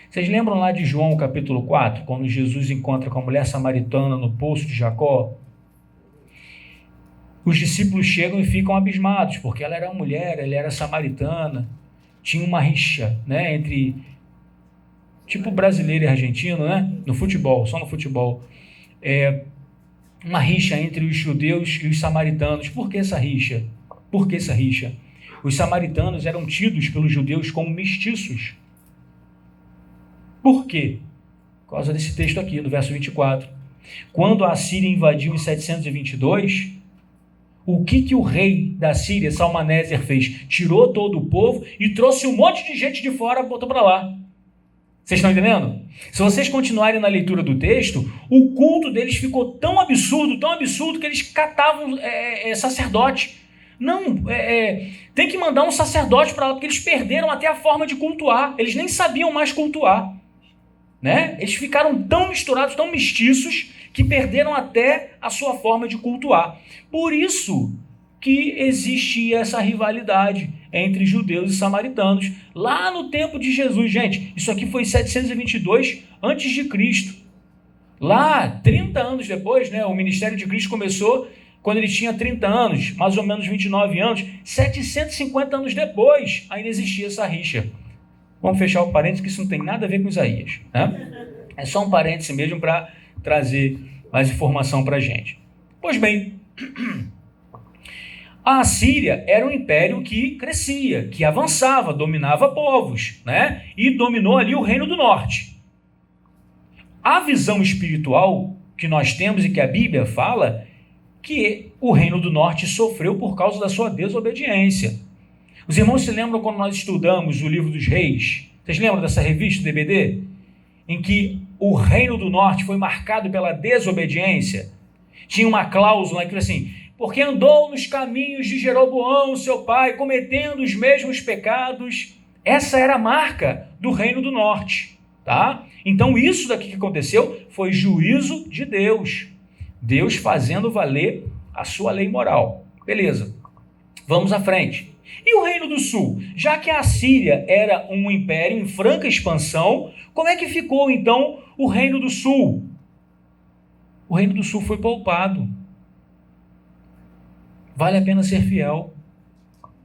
Vocês lembram lá de João capítulo 4, quando Jesus encontra com a mulher samaritana no poço de Jacó? Os discípulos chegam e ficam abismados, porque ela era mulher, ela era samaritana, tinha uma rixa, né, entre, tipo brasileiro e argentino, né, no futebol, só no futebol, uma rixa entre os judeus e os samaritanos. Por que essa rixa? Os samaritanos eram tidos pelos judeus como mestiços. Por quê? Por causa desse texto aqui, no verso 24. Quando a Síria invadiu em 722... o que o rei da Síria, Salmaneser, fez? Tirou todo o povo e trouxe um monte de gente de fora e botou para lá. Vocês estão entendendo? Se vocês continuarem na leitura do texto, o culto deles ficou tão absurdo que eles catavam sacerdote. Não, tem que mandar um sacerdote para lá, porque eles perderam até a forma de cultuar. Eles nem sabiam mais cultuar. Né? Eles ficaram tão misturados, tão mestiços, que perderam até a sua forma de cultuar. Por isso que existia essa rivalidade entre judeus e samaritanos. Lá no tempo de Jesus, gente, isso aqui foi 722 a.C. Lá, 30 anos depois, né, o ministério de Cristo começou quando ele tinha 30 anos, mais ou menos 29 anos, 750 anos depois, ainda existia essa rixa. Vamos fechar o parênteses, que isso não tem nada a ver com Isaías. Né? É só um parênteses mesmo para trazer mais informação para a gente. Pois bem, a Assíria era um império que crescia, que avançava, dominava povos, né? E dominou ali o Reino do Norte. A visão espiritual que nós temos e que a Bíblia fala que o Reino do Norte sofreu por causa da sua desobediência. Os irmãos se lembram quando nós estudamos o livro dos reis? Vocês lembram dessa revista DBD? Em que o Reino do Norte foi marcado pela desobediência? Tinha uma cláusula que assim: porque andou nos caminhos de Jeroboão, seu pai, cometendo os mesmos pecados. Essa era a marca do Reino do Norte, tá? Então isso daqui que aconteceu foi juízo de Deus. Deus fazendo valer a sua lei moral. Beleza, vamos à frente. E o Reino do Sul? Já que a Assíria era um império em franca expansão, como é que ficou então o Reino do Sul? O Reino do Sul foi poupado. Vale a pena ser fiel,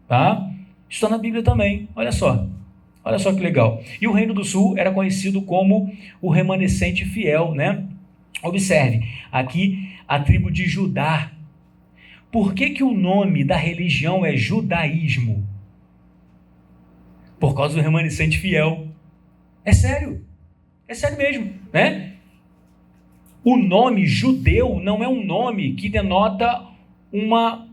tá? Está na Bíblia também, olha só que legal. E o Reino do Sul era conhecido como o remanescente fiel, né? Observe, aqui a tribo de Judá. Por que o nome da religião é judaísmo? Por causa do remanescente fiel. É sério mesmo, né? O nome judeu não é um nome que denota uma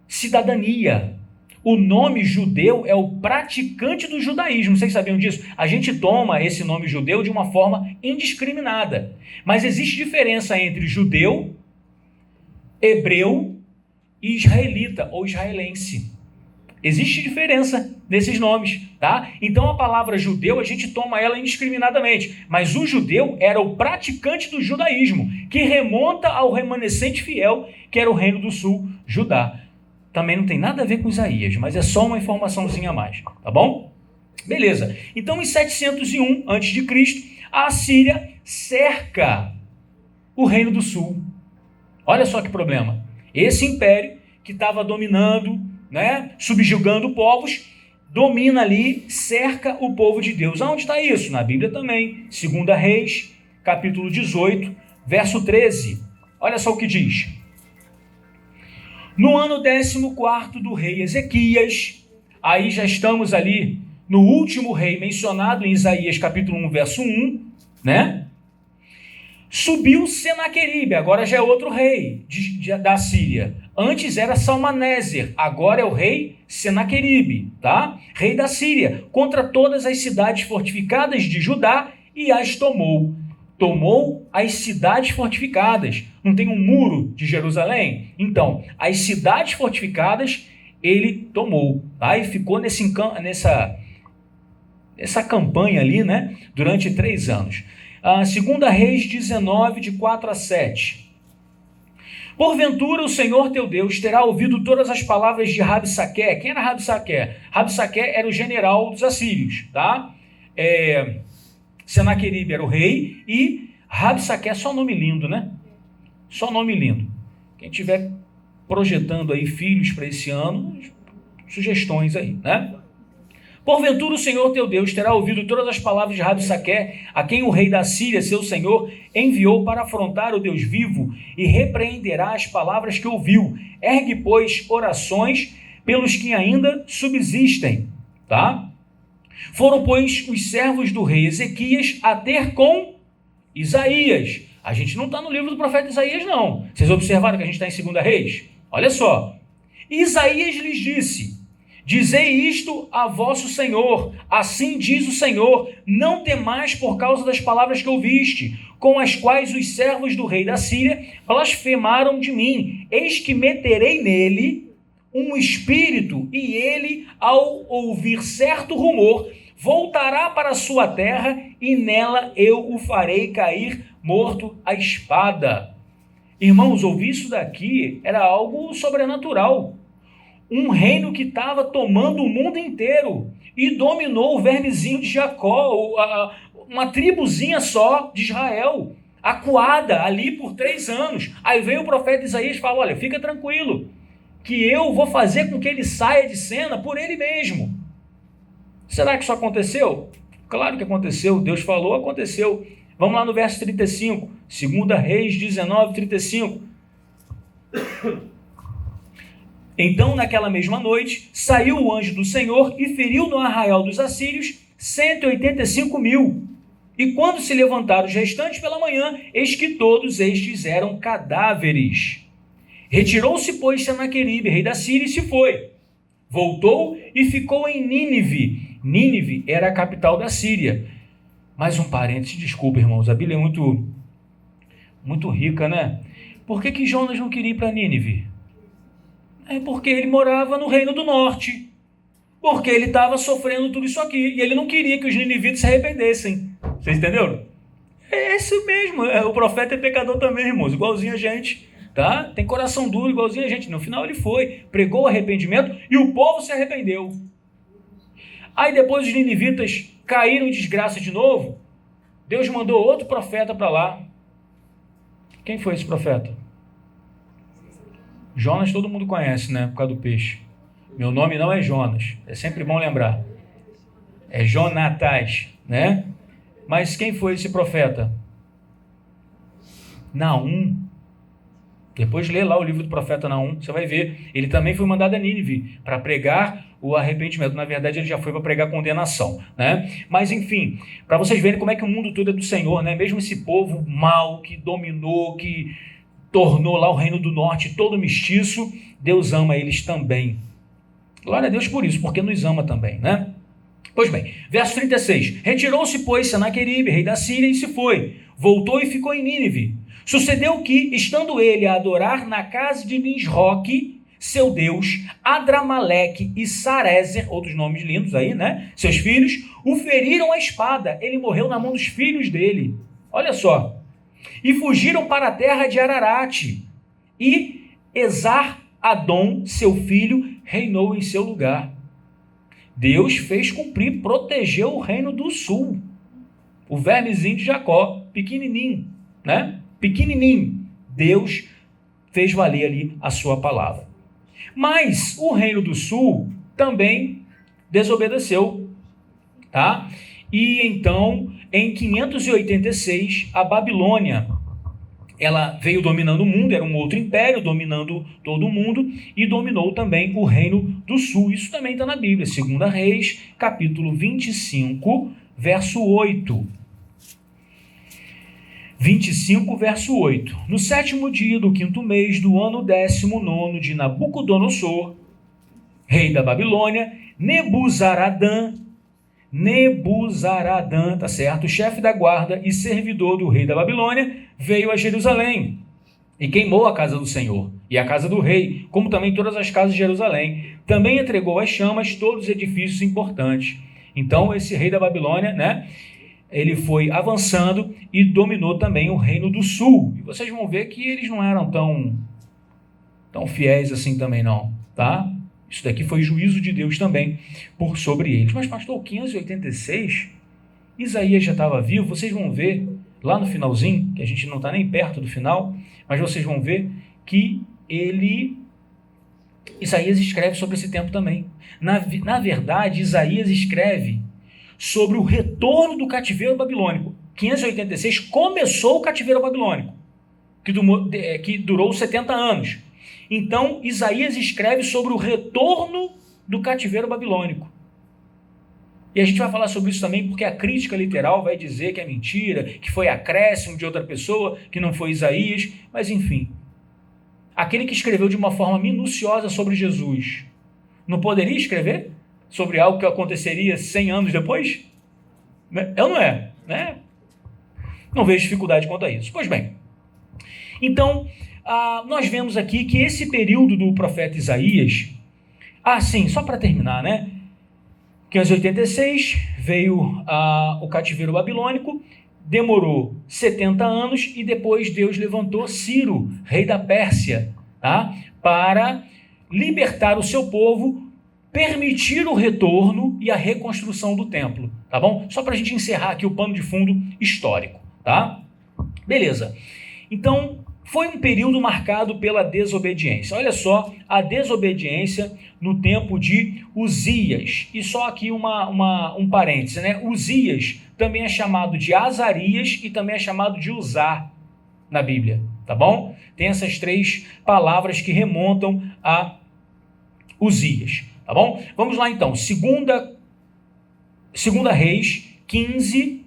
cidadania. O nome judeu é o praticante do judaísmo. Vocês sabiam disso? A gente toma esse nome judeu de uma forma indiscriminada. Mas existe diferença entre judeu, hebreu e israelita ou israelense. Existe diferença nesses nomes, tá? Então a palavra judeu a gente toma ela indiscriminadamente. Mas o judeu era o praticante do judaísmo, que remonta ao remanescente fiel, que era o Reino do Sul, Judá. Também não tem nada a ver com Isaías, mas é só uma informaçãozinha a mais, tá bom? Beleza. Então, em 701 a.C., a Assíria cerca o Reino do Sul. Olha só que problema. Esse império que estava dominando, né, subjugando povos, domina ali, cerca o povo de Deus. Aonde está isso? Na Bíblia também. 2 Reis, capítulo 18, verso 13. Olha só o que diz. No ano 14º do rei Ezequias, aí já estamos ali no último rei mencionado em Isaías capítulo 1, verso 1, né? Subiu Senaqueribe, agora já é outro rei da Síria. Antes era Salmaneser, agora é o rei Senaqueribe, tá? Rei da Síria, contra todas as cidades fortificadas de Judá e as tomou. Tomou as cidades fortificadas. Não tem um muro de Jerusalém? Então, as cidades fortificadas ele tomou, tá? E ficou nessa campanha ali, né? Durante 3 anos. 2 Reis 19, de 4 a 7. Porventura o Senhor teu Deus terá ouvido todas as palavras de Rabsaqué. Quem era Rabsaqué? Rabsaqué era o general dos assírios, tá? Senaqueribe era o rei e Rabsaqué, só nome lindo, né? Só nome lindo. Quem estiver projetando aí filhos para esse ano, sugestões aí, né? Porventura o Senhor teu Deus terá ouvido todas as palavras de Rabsaqué, a quem o rei da Síria, seu senhor, enviou para afrontar o Deus vivo, e repreenderá as palavras que ouviu. Ergue, pois, orações pelos que ainda subsistem, tá? Foram, pois, os servos do rei Ezequias a ter com Isaías. A gente não está no livro do profeta Isaías, não. Vocês observaram que a gente está em 2 Reis? Olha só. Isaías lhes disse: Dizei isto a vosso Senhor, assim diz o Senhor, não temais por causa das palavras que ouviste, com as quais os servos do rei da Síria blasfemaram de mim. Eis que meterei nele um espírito, e ele, ao ouvir certo rumor, voltará para a sua terra, e nela eu o farei cair morto à espada. Irmãos, ouvir isso daqui era algo sobrenatural. Um reino que estava tomando o mundo inteiro e dominou o vermezinho de Jacó, uma tribuzinha só de Israel, acuada ali por 3 anos. Aí veio o profeta Isaías e fala: olha, fica tranquilo, que eu vou fazer com que ele saia de cena por ele mesmo. Será que isso aconteceu? Claro que aconteceu, Deus falou, aconteceu. Vamos lá no verso 35, 2 Reis 19, 35. Então, naquela mesma noite, saiu o anjo do Senhor e feriu no arraial dos assírios 185.000. E quando se levantaram os restantes pela manhã, eis que todos estes eram cadáveres. Retirou-se, pois, Senaqueribe, rei da Síria, e se foi. Voltou e ficou em Nínive. Nínive era a capital da Síria. Mais um parênteses, desculpa, irmãos, a Bíblia é muito rica, né? Por que Jonas não queria ir para Nínive? É porque ele morava no Reino do Norte. Porque ele estava sofrendo tudo isso aqui. E ele não queria que os ninivitas se arrependessem. Vocês entenderam? É esse mesmo. O profeta é pecador também, irmãos. Igualzinho a gente. Tá? Tem coração duro, igualzinho a gente. No final ele foi. Pregou o arrependimento e o povo se arrependeu. Aí depois os ninivitas caíram em desgraça de novo. Deus mandou outro profeta para lá. Quem foi esse profeta? Jonas todo mundo conhece, né? Por causa do peixe. Meu nome não é Jonas. É sempre bom lembrar. É Jonatas, né? Mas quem foi esse profeta? Naum. Depois lê lá o livro do profeta Naum, você vai ver. Ele também foi mandado a Nínive para pregar o arrependimento. Na verdade, ele já foi para pregar a condenação, né? Mas, enfim, para vocês verem como é que o mundo todo é do Senhor, né? Mesmo esse povo mau que dominou, que tornou lá o Reino do Norte todo mestiço, Deus ama eles também. Glória a Deus por isso, porque nos ama também, né? Pois bem, verso 36. Retirou-se, pois, Senaqueribe, rei da Síria, e se foi. Voltou e ficou em Nínive. Sucedeu que, estando ele a adorar na casa de Nisroque, seu Deus, Adramaleque e Sarezer, outros nomes lindos aí, né? Seus filhos, o feriram a espada. Ele morreu na mão dos filhos dele. Olha só. E fugiram para a terra de Ararate. E Esar-Adom, seu filho, reinou em seu lugar. Deus fez cumprir, protegeu o reino do sul. O vermezinho de Jacó, pequenininho, né? Pequenininho. Deus fez valer ali a sua palavra. Mas o reino do sul também desobedeceu, tá? E então, em 586, a Babilônia, ela veio dominando o mundo, era um outro império dominando todo o mundo e dominou também o reino do sul. Isso também está na Bíblia, 2 Reis, capítulo 25, verso 8. 25, verso 8. No 7º dia do 5º mês do ano 19º de Nabucodonosor, rei da Babilônia, Nebuzaradã, tá certo? Chefe da guarda e servidor do rei da Babilônia, veio a Jerusalém e queimou a casa do Senhor e a casa do rei, como também todas as casas de Jerusalém. Também entregou às chamas todos os edifícios importantes. Então, esse rei da Babilônia, né? Ele foi avançando e dominou também o reino do sul. E vocês vão ver que eles não eram tão fiéis assim também não, tá? Isso daqui foi juízo de Deus também por sobre eles. Mas, pastor, 586, Isaías já estava vivo. Vocês vão ver lá no finalzinho, que a gente não está nem perto do final, mas vocês vão ver que Isaías escreve sobre esse tempo também. Na verdade, Isaías escreve sobre o retorno do cativeiro babilônico. 586 começou o cativeiro babilônico, que durou 70 anos. Então, Isaías escreve sobre o retorno do cativeiro babilônico. E a gente vai falar sobre isso também, porque a crítica literal vai dizer que é mentira, que foi acréscimo de outra pessoa, que não foi Isaías, mas enfim. Aquele que escreveu de uma forma minuciosa sobre Jesus, não poderia escrever sobre algo que aconteceria 100 anos depois? É ou não é? Né? Não vejo dificuldade quanto a isso. Pois bem, então, nós vemos aqui que esse período do profeta Isaías, sim, só para terminar, né? 586 veio o cativeiro babilônico, demorou 70 anos e depois Deus levantou Ciro, rei da Pérsia, tá? Para libertar o seu povo, permitir o retorno e a reconstrução do templo, tá bom? Só para a gente encerrar aqui o pano de fundo histórico, tá? Beleza. Então, foi um período marcado pela desobediência. Olha só, a desobediência no tempo de Uzias. E só aqui um parêntese, né? Uzias também é chamado de Azarias e também é chamado de Uzá na Bíblia, tá bom? Tem essas três palavras que remontam a Uzias, tá bom? Vamos lá então, Segunda Reis 15,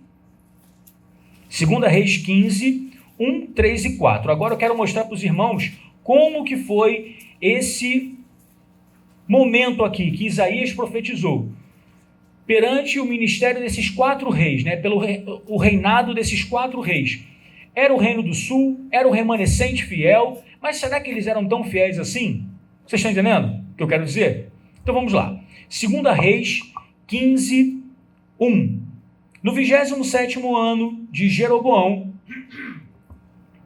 1, 3 e 4. Agora eu quero mostrar para os irmãos como que foi esse momento aqui que Isaías profetizou perante o ministério desses 4 reis, né? O reinado desses 4 reis. Era o reino do sul, era o remanescente fiel, mas será que eles eram tão fiéis assim? Vocês estão entendendo o que eu quero dizer? Então vamos lá. 2 Reis 15, 1. No 27º ano de Jeroboão,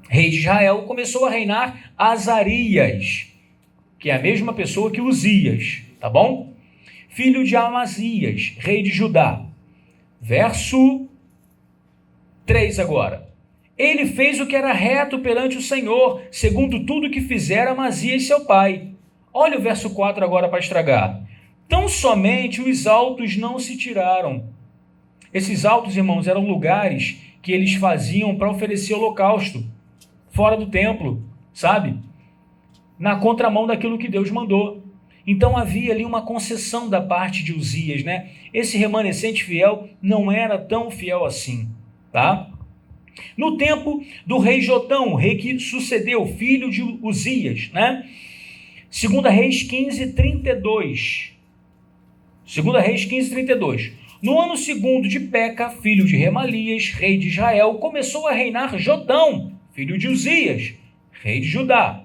rei de Israel, começou a reinar Azarias, que é a mesma pessoa que Uzias, tá bom? Filho de Amazias, rei de Judá. Verso 3 agora. Ele fez o que era reto perante o Senhor, segundo tudo que fizera Amazias seu pai. Olha o verso 4 agora para estragar. Tão somente os altos não se tiraram. Esses altos, irmãos, eram lugares que eles faziam para oferecer holocausto, fora do templo, sabe? Na contramão daquilo que Deus mandou. Então havia ali uma concessão da parte de Uzias, né? Esse remanescente fiel não era tão fiel assim, tá? No tempo do rei Jotão, o rei que sucedeu, filho de Uzias, né? 2 Reis 15, 32. 2 Reis 15, 32. No ano segundo de Peca, filho de Remalias, rei de Israel, começou a reinar Jotão, filho de Uzias, rei de Judá.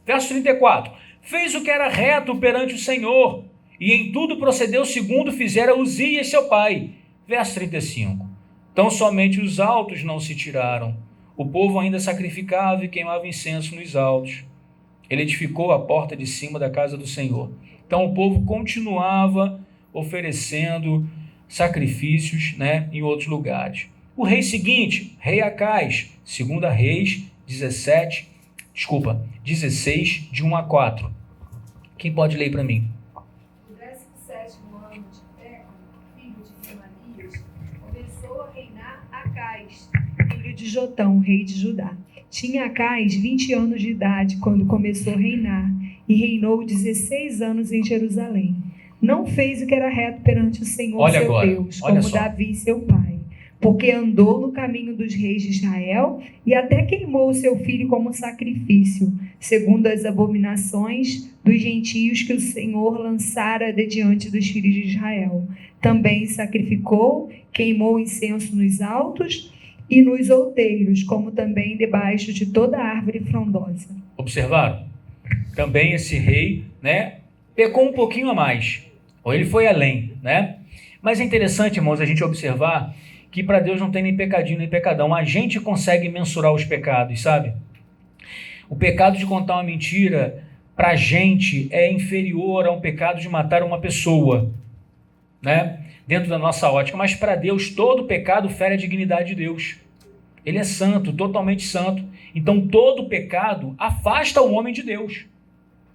Verso 34. Fez o que era reto perante o Senhor, e em tudo procedeu segundo fizera Uzias seu pai. Verso 35. Tão somente os altos não se tiraram. O povo ainda sacrificava e queimava incenso nos altos. Ele edificou a porta de cima da casa do Senhor. Então o povo continuava oferecendo sacrifícios, né, em outros lugares. O rei seguinte, rei Acais, 2 Reis 16, de 1 a 4. Quem pode ler para mim? No 17º ano de Peca, filho de Remalias, começou a reinar Acais, filho de Jotão, rei de Judá. Tinha Acais 20 anos de idade quando começou a reinar, e reinou 16 anos em Jerusalém. Não fez o que era reto perante o Senhor seu Deus, como Davi seu pai, porque andou no caminho dos reis de Israel e até queimou o seu filho como sacrifício, segundo as abominações dos gentios que o Senhor lançara de diante dos filhos de Israel. Também sacrificou, queimou incenso nos altos e nos outeiros, como também debaixo de toda árvore frondosa. Observaram? Também esse rei, né, pecou um pouquinho a mais, ou ele foi além, né? Mas é interessante, irmãos, a gente observar que para Deus não tem nem pecadinho nem pecadão. A gente consegue mensurar os pecados, sabe? O pecado de contar uma mentira, para a gente, é inferior a um pecado de matar uma pessoa, né? Dentro da nossa ótica. Mas para Deus, todo pecado fere a dignidade de Deus. Ele é santo, totalmente santo. Então, todo pecado afasta o homem de Deus.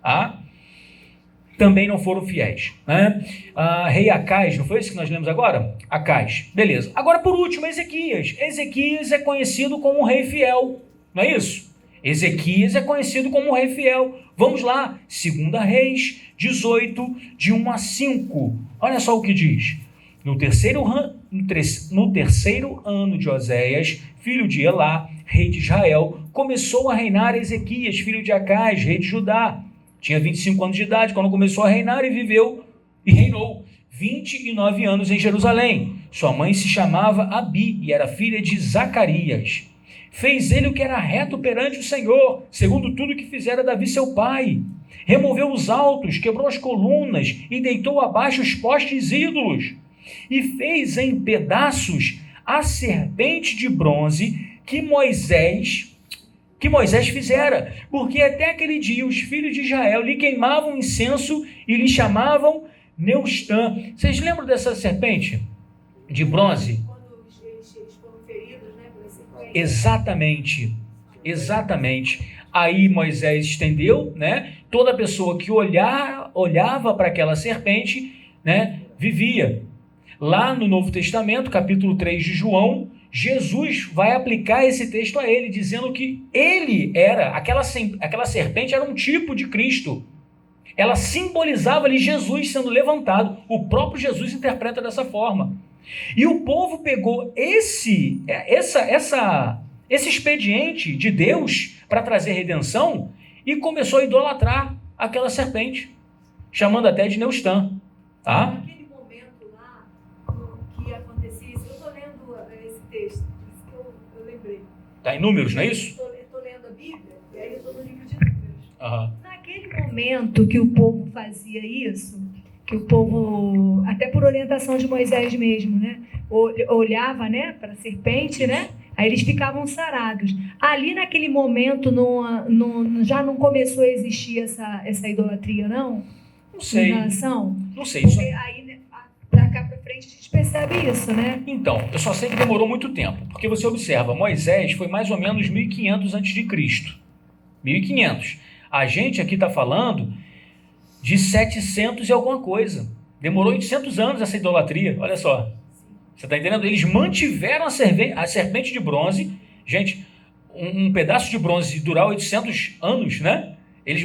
Tá? Também não foram fiéis, né? Rei Acais, não foi esse que nós lemos agora? Acais, beleza. Agora, por último, Ezequias. Ezequias é conhecido como um rei fiel, não é isso? Ezequias é conhecido como um rei fiel. Vamos lá, 2 Reis 18, de 1 a 5. Olha só o que diz. No terceiro ano de Oséias, filho de Elá, rei de Israel, começou a reinar Ezequias, filho de Acais, rei de Judá. Tinha 25 anos de idade quando começou a reinar e reinou 29 anos em Jerusalém. Sua mãe se chamava Abi e era filha de Zacarias. Fez ele o que era reto perante o Senhor, segundo tudo que fizera Davi seu pai. Removeu os altos, quebrou as colunas e deitou abaixo os postes ídolos. E fez em pedaços a serpente de bronze que Moisés fizera, porque até aquele dia os filhos de Israel lhe queimavam incenso e lhe chamavam Neustã. Vocês lembram dessa serpente de bronze? Quando eles foram feridos, né, por esse rei. Exatamente. Aí Moisés estendeu, né? Toda pessoa que olhava para aquela serpente, né, vivia. Lá no Novo Testamento, capítulo 3 de João, Jesus vai aplicar esse texto a ele, dizendo que aquela serpente era um tipo de Cristo. Ela simbolizava ali Jesus sendo levantado. O próprio Jesus interpreta dessa forma. E o povo pegou esse expediente de Deus para trazer redenção e começou a idolatrar aquela serpente, chamando até de Neustã. Tá? Naquele momento lá, que acontecia isso, eu estou lendo esse texto, por isso que eu lembrei. Está em Números, não é isso? Estou lendo a Bíblia, e aí eu estou no livro de Números. Aham. Naquele momento que o povo fazia isso, que o povo, até por orientação de Moisés mesmo, né, olhava, né, para a serpente, né, aí eles ficavam sarados. Ali naquele momento já não começou a existir essa idolatria, não? Não sei. Não sei. Isso... Porque aí, né, da cá para frente, a gente percebe isso, né? Então, eu só sei que demorou muito tempo, porque você observa, Moisés foi mais ou menos 1500 a.C. 1500. A gente aqui está falando de 700 e alguma coisa. Demorou 800 anos essa idolatria, olha só. Você está entendendo? Eles mantiveram a serpente de bronze. Gente, um pedaço de bronze durar 800 anos, né? Eles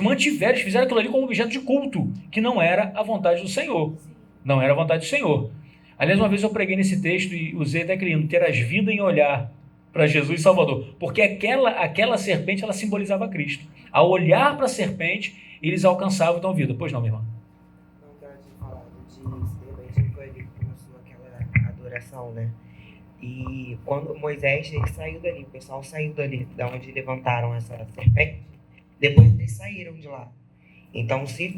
fizeram aquilo ali como objeto de culto, que não era a vontade do Senhor. Não era a vontade do Senhor. Aliás, uma vez eu preguei nesse texto e usei até aquele hino, ter as vidas em olhar para Jesus Salvador. Porque aquela serpente, ela simbolizava Cristo. Ao olhar para a serpente, eles alcançavam então vida. Pois não, minha irmã? Não, que eu tinha falado de repente foi ali que começou aquela adoração, né? E quando Moisés ele saiu dali, o pessoal saiu dali, da onde levantaram essa serpente, depois eles saíram de lá. Então, se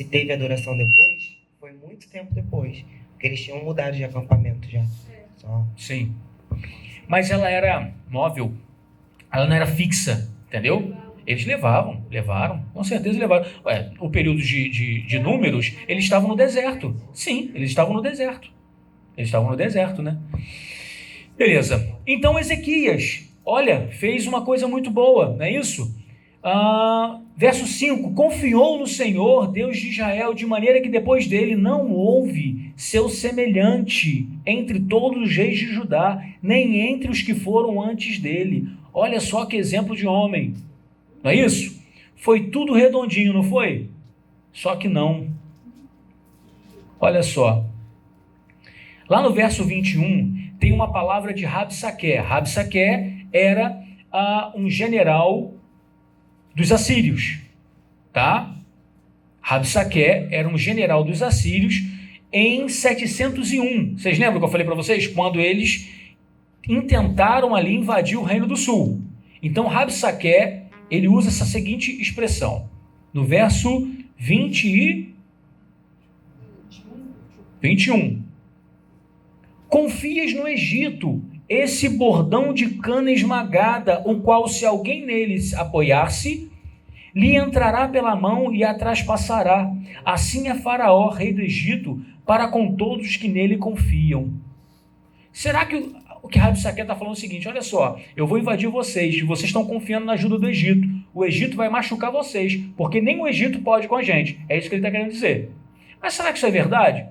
teve adoração depois, foi muito tempo depois, porque eles tinham mudado de acampamento já. Sim. Mas ela era móvel, ela não era fixa, entendeu? Eles levaram, com certeza levaram. O período de Números, eles estavam no deserto. Sim, eles estavam no deserto. Né? Beleza. Então Ezequias, olha, fez uma coisa muito boa, não é isso? Verso 5, confiou no Senhor, Deus de Israel, de maneira que depois dele não houve seu semelhante entre todos os reis de Judá, nem entre os que foram antes dele. Olha só que exemplo de homem. Não é isso? Foi tudo redondinho, não foi? Só que não. Olha só. Lá no verso 21, tem uma palavra de Rabsaqué. Rabsaqué era um general dos assírios. Tá? Rabsaqué era um general dos assírios em 701. Vocês lembram que eu falei para vocês? Quando eles intentaram ali invadir o Reino do Sul. Então, Rabsaqué, ele usa essa seguinte expressão. No verso 21. Confias no Egito, esse bordão de cana esmagada, o qual, se alguém neles apoiar-se, lhe entrará pela mão e a traspassará. Assim é Faraó, rei do Egito, para com todos os que nele confiam. Será que o que Rabsaqué está falando é o seguinte, olha só, eu vou invadir vocês, e vocês estão confiando na ajuda do Egito. O Egito vai machucar vocês, porque nem o Egito pode com a gente. É isso que ele está querendo dizer. Mas será que isso é verdade?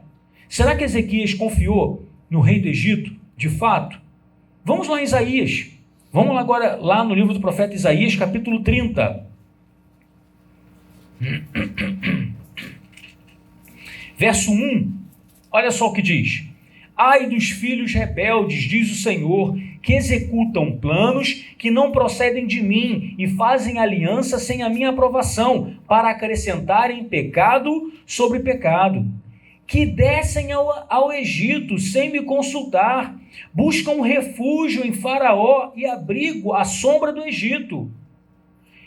Será que Ezequias confiou no rei do Egito, de fato? Vamos lá em Isaías. Vamos agora lá no livro do profeta Isaías, capítulo 30. Verso 1. Olha só o que diz. Ai dos filhos rebeldes, diz o Senhor, que executam planos que não procedem de mim e fazem aliança sem a minha aprovação, para acrescentarem pecado sobre pecado, que descem ao Egito sem me consultar, buscam refúgio em Faraó e abrigo à sombra do Egito.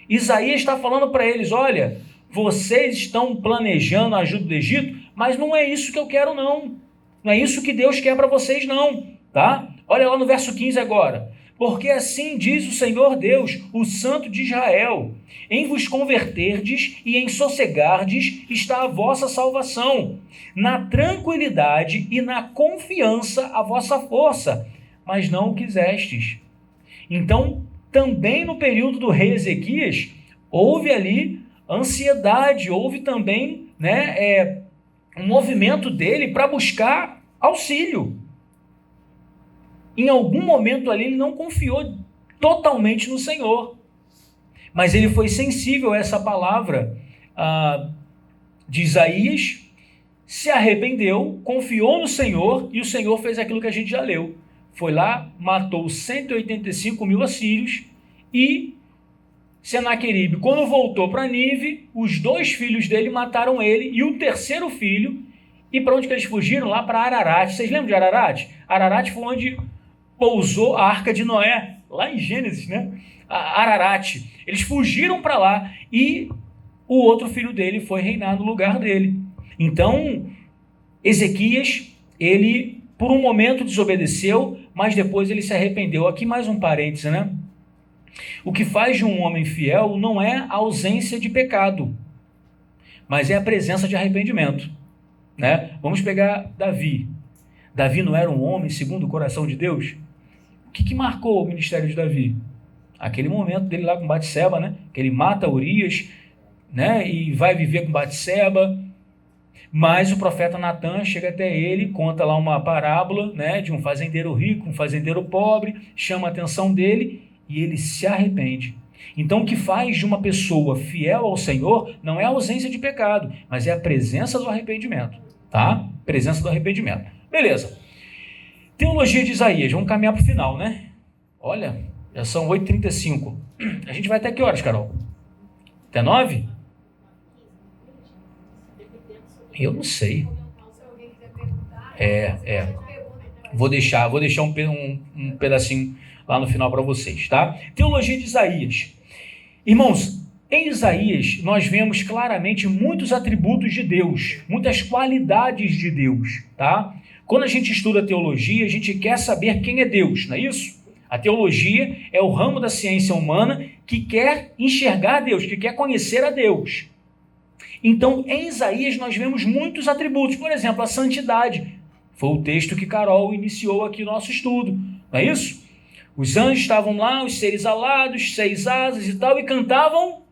Isaías está falando para eles, olha, vocês estão planejando a ajuda do Egito, mas não é isso que eu quero não. Não é isso que Deus quer para vocês não, tá? Olha lá no verso 15 agora. Porque assim diz o Senhor Deus, o Santo de Israel, em vos converterdes e em sossegardes está a vossa salvação, na tranquilidade e na confiança a vossa força, mas não o quisestes. Então, também no período do rei Ezequias, houve ali ansiedade, houve também um movimento dele para buscar auxílio. Em algum momento ali ele não confiou totalmente no Senhor, mas ele foi sensível a essa palavra de Isaías, se arrependeu, confiou no Senhor e o Senhor fez aquilo que a gente já leu. Foi lá, matou 185 mil assírios e Senaqueribe, quando voltou para Nínive, os 2 filhos dele mataram ele e o terceiro filho. E para onde que eles fugiram? Lá para Ararat. Vocês lembram de Ararat? Ararat foi onde pousou a Arca de Noé, lá em Gênesis, né? Ararat. Eles fugiram para lá e o outro filho dele foi reinar no lugar dele. Então, Ezequias, ele por um momento desobedeceu, mas depois ele se arrependeu. Aqui mais um parêntese, né? O que faz de um homem fiel não é a ausência de pecado, mas é a presença de arrependimento, né? Vamos pegar Davi. Davi não era um homem segundo o coração de Deus? O que marcou o ministério de Davi? Aquele momento dele lá com Batseba, né? Que ele mata Urias, né? E vai viver com Batseba. Mas o profeta Natan chega até ele, conta lá uma parábola, né? De um fazendeiro rico, um fazendeiro pobre, chama a atenção dele e ele se arrepende. Então, o que faz de uma pessoa fiel ao Senhor não é a ausência de pecado, mas é a presença do arrependimento, tá? Presença do arrependimento. Beleza. Teologia de Isaías. Vamos caminhar para o final, né? Olha, já são 8h35. A gente vai até que horas, Carol? Até 9? Eu não sei. Vou deixar um pedacinho lá no final para vocês, tá? Teologia de Isaías. Irmãos, em Isaías nós vemos claramente muitos atributos de Deus, muitas qualidades de Deus, tá? Quando a gente estuda teologia, a gente quer saber quem é Deus, não é isso? A teologia é o ramo da ciência humana que quer enxergar Deus, que quer conhecer a Deus. Então, em Isaías nós vemos muitos atributos, por exemplo, a santidade. Foi o texto que Carol iniciou aqui no nosso estudo, não é isso? Os anjos estavam lá, os seres alados, 6 asas e tal, e cantavam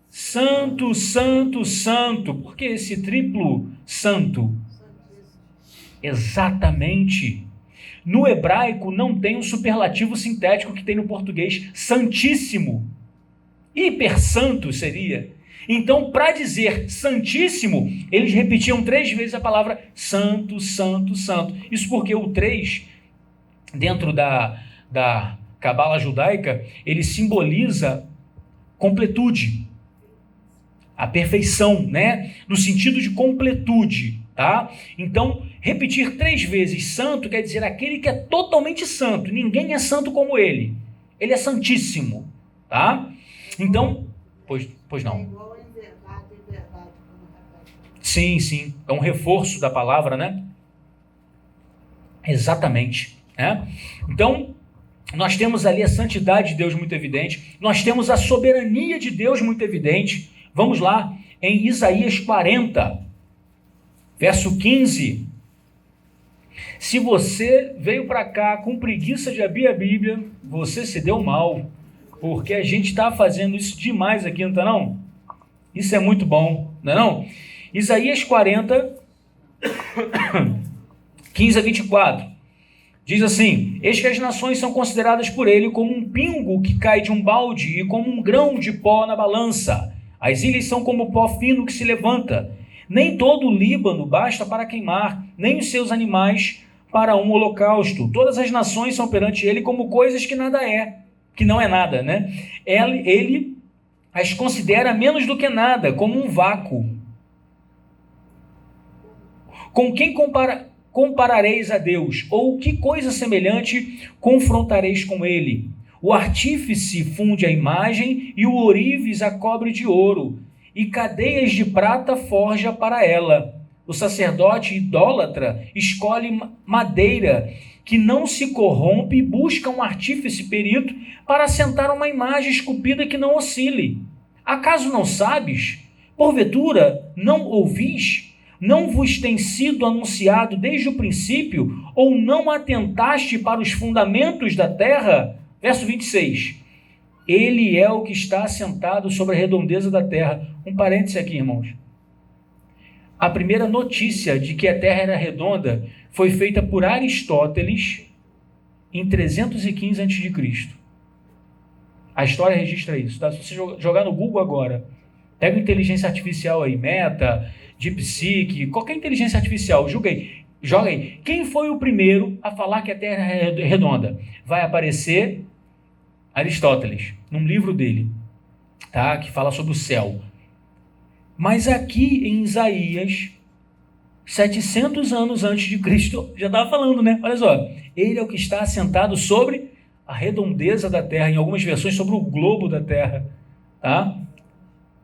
Santo, Santo, Santo. Por que esse triplo santo? Exatamente. No hebraico não tem um superlativo sintético que tem no português, santíssimo. Hiper santo seria. Então, para dizer santíssimo, eles repetiam 3 vezes a palavra santo, santo, santo. Isso porque o 3, dentro da cabala judaica, ele simboliza completude, a perfeição, né? No sentido de completude, tá? Então, repetir 3 vezes santo quer dizer aquele que é totalmente santo. Ninguém é santo como ele. Ele é santíssimo, tá? Então, pois não. Sim, sim. É um reforço da palavra, né? Exatamente. Né? Então, nós temos ali a santidade de Deus muito evidente. Nós temos a soberania de Deus muito evidente. Vamos lá, em Isaías 40, verso 15. Se você veio para cá com preguiça de abrir a Bíblia, você se deu mal. Porque a gente está fazendo isso demais aqui, não está não? Isso é muito bom, não é não? Isaías 40, 15 a 24, diz assim: eis que as nações são consideradas por ele como um pingo que cai de um balde e como um grão de pó na balança. As ilhas são como pó fino que se levanta. Nem todo o Líbano basta para queimar, nem os seus animais para um holocausto. Todas as nações são perante ele como coisas que nada é, que não é nada, né? Ele as considera menos do que nada, como um vácuo. Com quem comparareis a Deus? Ou que coisa semelhante confrontareis com ele? O artífice funde a imagem e o ourives a cobre de ouro, e cadeias de prata forja para ela. O sacerdote idólatra escolhe madeira que não se corrompe e busca um artífice perito para assentar uma imagem esculpida que não oscile. Acaso não sabes? Porventura não ouvis? Não vos tem sido anunciado desde o princípio? Ou não atentaste para os fundamentos da terra? Verso 26. Ele é o que está assentado sobre a redondeza da terra. Um parêntese aqui, irmãos. A primeira notícia de que a terra era redonda foi feita por Aristóteles em 315 a.C. A história registra isso, tá? Se você jogar no Google agora, pega inteligência artificial aí, Meta, DeepSeek, qualquer inteligência artificial, joga aí. Quem foi o primeiro a falar que a terra é redonda? Vai aparecer Aristóteles, num livro dele, tá? Que fala sobre o céu. Mas aqui em Isaías, 700 anos antes de Cristo, já estava falando, né? Olha só, ele é o que está assentado sobre a redondeza da terra, em algumas versões sobre o globo da terra, tá?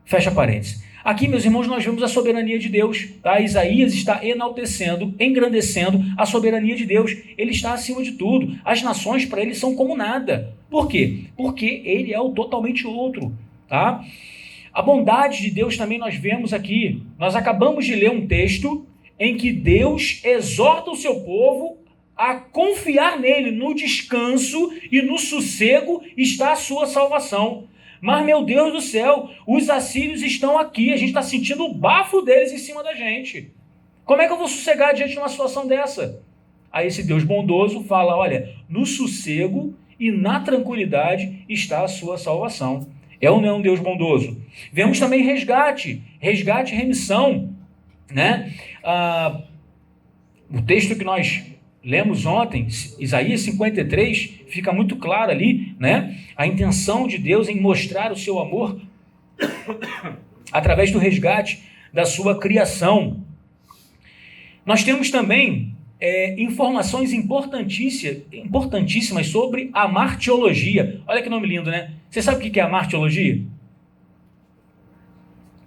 Fecha parênteses. Aqui, meus irmãos, nós vemos a soberania de Deus, tá? Isaías está enaltecendo, engrandecendo a soberania de Deus. Ele está acima de tudo. As nações para ele são como nada. Por quê? Porque ele é o totalmente outro, tá? A bondade de Deus também nós vemos aqui. Nós acabamos de ler um texto em que Deus exorta o seu povo a confiar nele, no descanso e no sossego está a sua salvação. Mas, meu Deus do céu, os assírios estão aqui, a gente está sentindo o bafo deles em cima da gente. Como é que eu vou sossegar diante de uma situação dessa? Aí esse Deus bondoso fala, olha, no sossego e na tranquilidade está a sua salvação. É ou não é um Deus bondoso? Vemos também resgate e remissão, né? O texto que nós lemos ontem, Isaías 53, fica muito claro ali, né? A intenção de Deus em mostrar o seu amor através do resgate da sua criação. Nós temos também informações importantíssimas sobre a martiologia. Olha que nome lindo, né? Você sabe o que é a martiologia?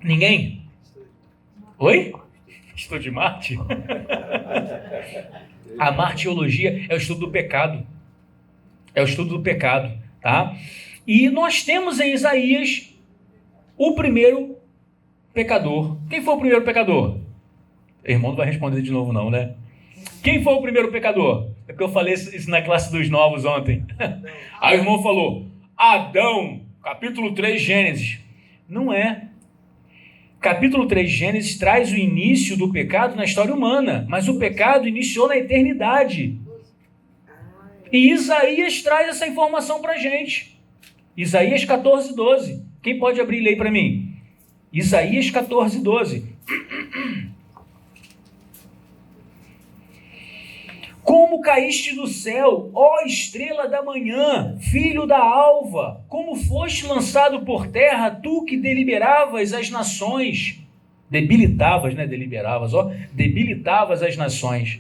Ninguém? Oi? Estudo de Marte? A martiologia é o estudo do pecado. É o estudo do pecado, tá? E nós temos em Isaías o primeiro pecador. Quem foi o primeiro pecador? O irmão não vai responder de novo não, né? Quem foi o primeiro pecador? É porque eu falei isso na classe dos novos ontem. Aí o irmão falou, Adão, capítulo 3, Gênesis. Não é. Capítulo 3 de Gênesis traz o início do pecado na história humana, mas o pecado iniciou na eternidade. E Isaías traz essa informação para a gente. Isaías 14, 12. Quem pode abrir e ler para mim? Isaías 14, 12. Como caíste do céu, ó estrela da manhã, filho da alva, como foste lançado por terra, tu que deliberavas as nações, debilitavas as nações.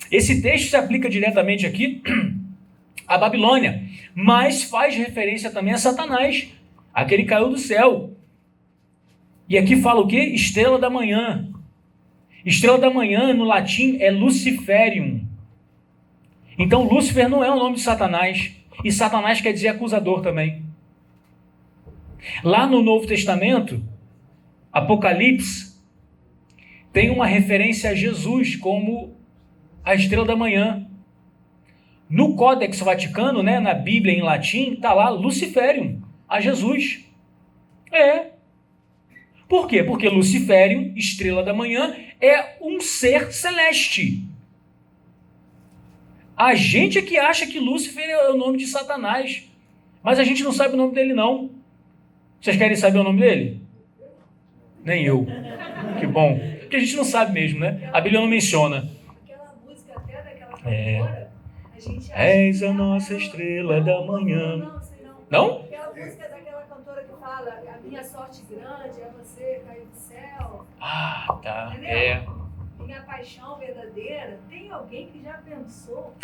Esse texto se aplica diretamente aqui à Babilônia, mas faz referência também a Satanás, aquele que caiu do céu. E aqui fala o quê? Estrela da manhã. Estrela da manhã, no latim, é Luciferium. Então, Lúcifer não é o nome de Satanás. E Satanás quer dizer acusador também. Lá no Novo Testamento, Apocalipse, tem uma referência a Jesus como a estrela da manhã. No Códex Vaticano, né, na Bíblia em latim, está lá Luciferium, a Jesus. Por quê? Porque Luciferium, estrela da manhã, é um ser celeste. A gente é que acha que Lúcifer é o nome de Satanás, mas a gente não sabe o nome dele, não. Vocês querem saber o nome dele? Nem eu. Que bom. Porque a gente não sabe mesmo, né? A Bíblia não menciona. Aquela música até daquela cantora, a gente acha És que a ela nossa é estrela da manhã. Não, sei não. Não? Aquela música daquela cantora que fala a minha sorte grande é você cair do céu. Ah, tá. Entendeu? É. Minha paixão verdadeira. Tem alguém que já pensou?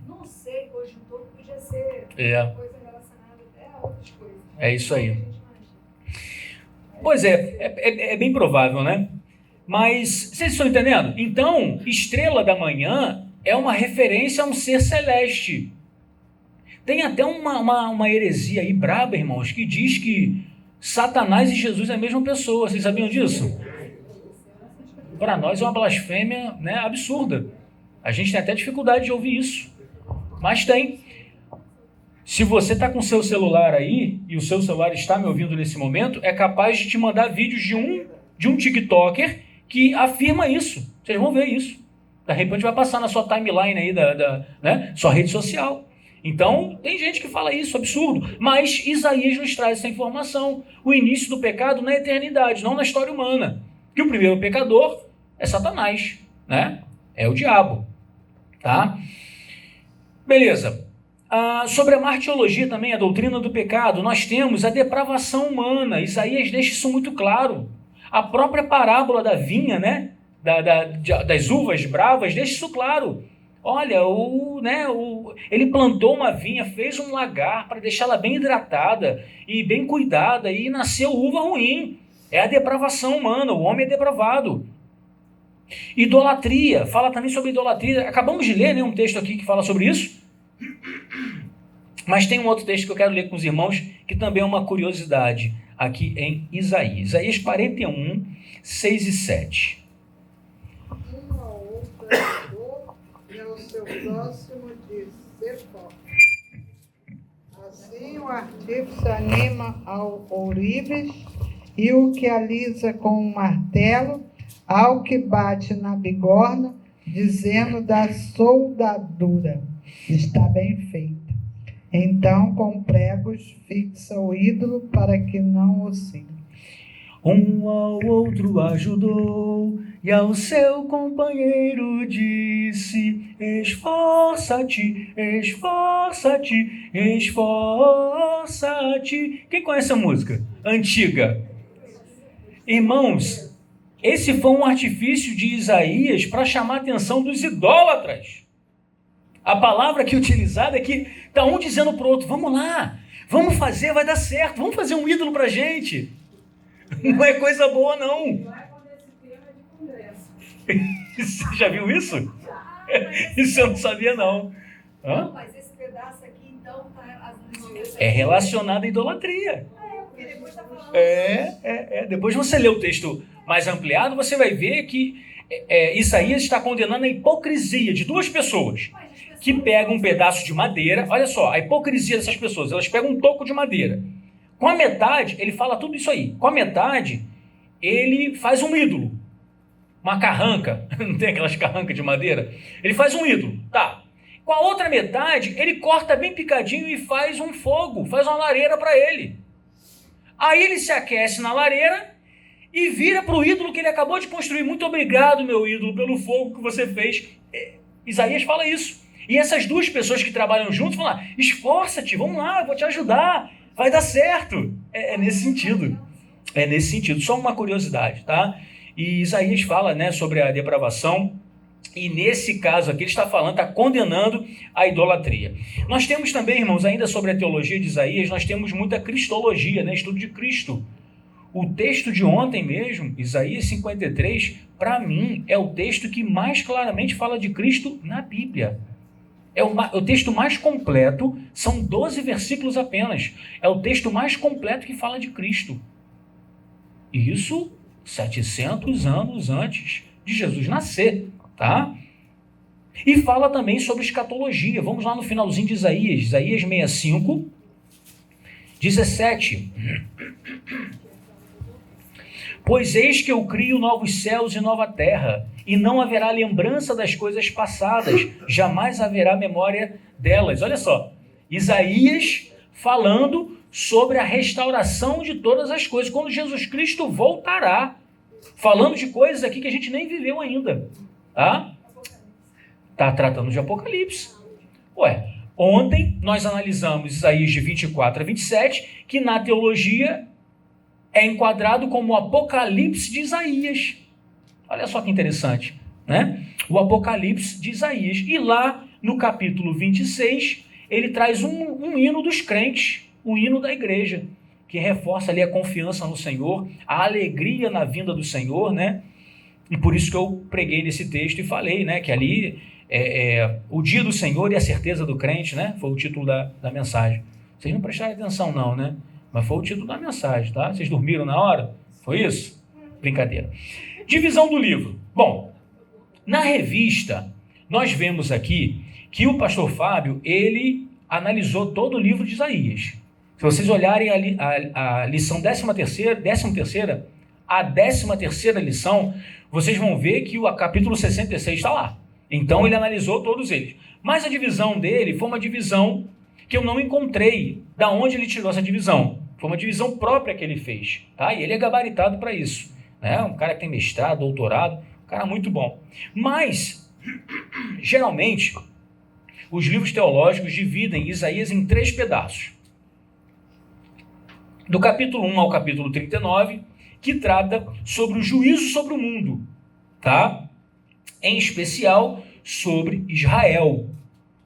Não sei, cogitou que podia ser É. coisa relacionada até a outras coisas. É isso aí. A gente imagina. Pois é bem provável, né? Mas, vocês estão entendendo? Então, estrela da manhã é uma referência a um ser celeste. Tem até uma heresia aí braba, irmãos, que diz que Satanás e Jesus é a mesma pessoa. Vocês sabiam disso? Para nós é uma blasfêmia, né, absurda. A gente tem até dificuldade de ouvir isso. Mas tem. Se você está com o seu celular aí, e o seu celular está me ouvindo nesse momento, é capaz de te mandar vídeos de um TikToker que afirma isso. Vocês vão ver isso. De repente vai passar na sua timeline aí, né, sua rede social. Então, tem gente que fala isso, absurdo. Mas Isaías nos traz essa informação. O início do pecado na eternidade, não na história humana. Que o primeiro pecador é Satanás, né? É o diabo, tá? Beleza. Sobre a martiologia também, a doutrina do pecado, nós temos a depravação humana. Isaías deixa isso muito claro. A própria parábola da vinha, né? Das uvas bravas, deixa isso claro. Olha, ele plantou uma vinha, fez um lagar para deixá-la bem hidratada e bem cuidada, e nasceu uva ruim. É a depravação humana, o homem é depravado. Idolatria, fala também sobre idolatria. Acabamos de ler, né, um texto aqui que fala sobre isso. Mas tem um outro texto que eu quero ler com os irmãos, que também é uma curiosidade, aqui em Isaías. Isaías 41, 6 e 7. Um ao outro ajudou, e ao seu próximo disse, ser forte. Assim o artífice anima ao ourives, e o que alisa com um martelo, ao que bate na bigorna, dizendo da soldadura, está bem feita. Então, com pregos, fixa o ídolo para que não oscile. Um ao outro ajudou, e ao seu companheiro disse, esforça-te, esforça-te, esforça-te. Quem conhece a música? Antiga. Irmãos, esse foi um artifício de Isaías para chamar a atenção dos idólatras. A palavra aqui utilizada é que está um dizendo para o outro, vamos lá, vamos fazer, vai dar certo, vamos fazer um ídolo para a gente. Não é coisa boa, não. Você já viu isso? Isso eu não sabia, não. Não, mas esse pedaço aqui, então, é relacionado à idolatria. porque depois está falando... Depois você lê o texto mais ampliado, você vai ver que Isaías está condenando a hipocrisia de duas pessoas que pegam um pedaço de madeira. Olha só, a hipocrisia dessas pessoas, elas pegam um toco de madeira. Com a metade, ele fala tudo isso aí. Com a metade, ele faz um ídolo. Uma carranca. Não tem aquelas carrancas de madeira? Ele faz um ídolo. Tá. Com a outra metade, ele corta bem picadinho e faz um fogo, faz uma lareira para ele. Aí ele se aquece na lareira e vira para o ídolo que ele acabou de construir. Muito obrigado, meu ídolo, pelo fogo que você fez. Isaías fala isso. E essas duas pessoas que trabalham juntos falam, esforça-te, vamos lá, eu vou te ajudar, vai dar certo. É nesse sentido. É nesse sentido. Só uma curiosidade, tá? E Isaías fala, né, sobre a depravação. E nesse caso aqui ele está falando, está condenando a idolatria. Nós temos também, irmãos, ainda sobre a teologia de Isaías, nós temos muita cristologia, né, estudo de Cristo. O texto de ontem mesmo, Isaías 53, para mim é o texto que mais claramente fala de Cristo na Bíblia. É o texto mais completo, são 12 versículos apenas. É o texto mais completo que fala de Cristo. E isso 700 anos antes de Jesus nascer, tá? E fala também sobre escatologia. Vamos lá no finalzinho de Isaías, Isaías 65, 17. Pois eis que eu crio novos céus e nova terra, e não haverá lembrança das coisas passadas, jamais haverá memória delas. Olha só, Isaías falando sobre a restauração de todas as coisas, quando Jesus Cristo voltará, falando de coisas aqui que a gente nem viveu ainda, tá? Está tratando de Apocalipse. Ué, ontem nós analisamos Isaías de 24 a 27, que na teologia é enquadrado como o Apocalipse de Isaías. Olha só que interessante, né? O Apocalipse de Isaías. E lá no capítulo 26, ele traz um hino dos crentes, o hino da igreja, que reforça ali a confiança no Senhor, a alegria na vinda do Senhor, né? E por isso que eu preguei nesse texto e falei, né, que ali o dia do Senhor e a certeza do crente, né? Foi o título da mensagem. Vocês não prestaram atenção não, né? Mas foi o título da mensagem, tá? Vocês dormiram na hora? Foi isso? Brincadeira. Divisão do livro. Bom, na revista, nós vemos aqui que o pastor Fábio, ele analisou todo o livro de Isaías. Se vocês olharem a lição 13ª, a 13ª lição, vocês vão ver que o capítulo 66 está lá. Então, ele analisou todos eles. Mas a divisão dele foi uma divisão que eu não encontrei da onde ele tirou essa divisão. Foi uma divisão própria que ele fez, tá? E ele é gabaritado para isso, né? Um cara que tem mestrado, doutorado, um cara muito bom. Mas, geralmente, os livros teológicos dividem Isaías em 3 pedaços. Do capítulo 1 ao capítulo 39, que trata sobre o juízo sobre o mundo, tá? Em especial sobre Israel.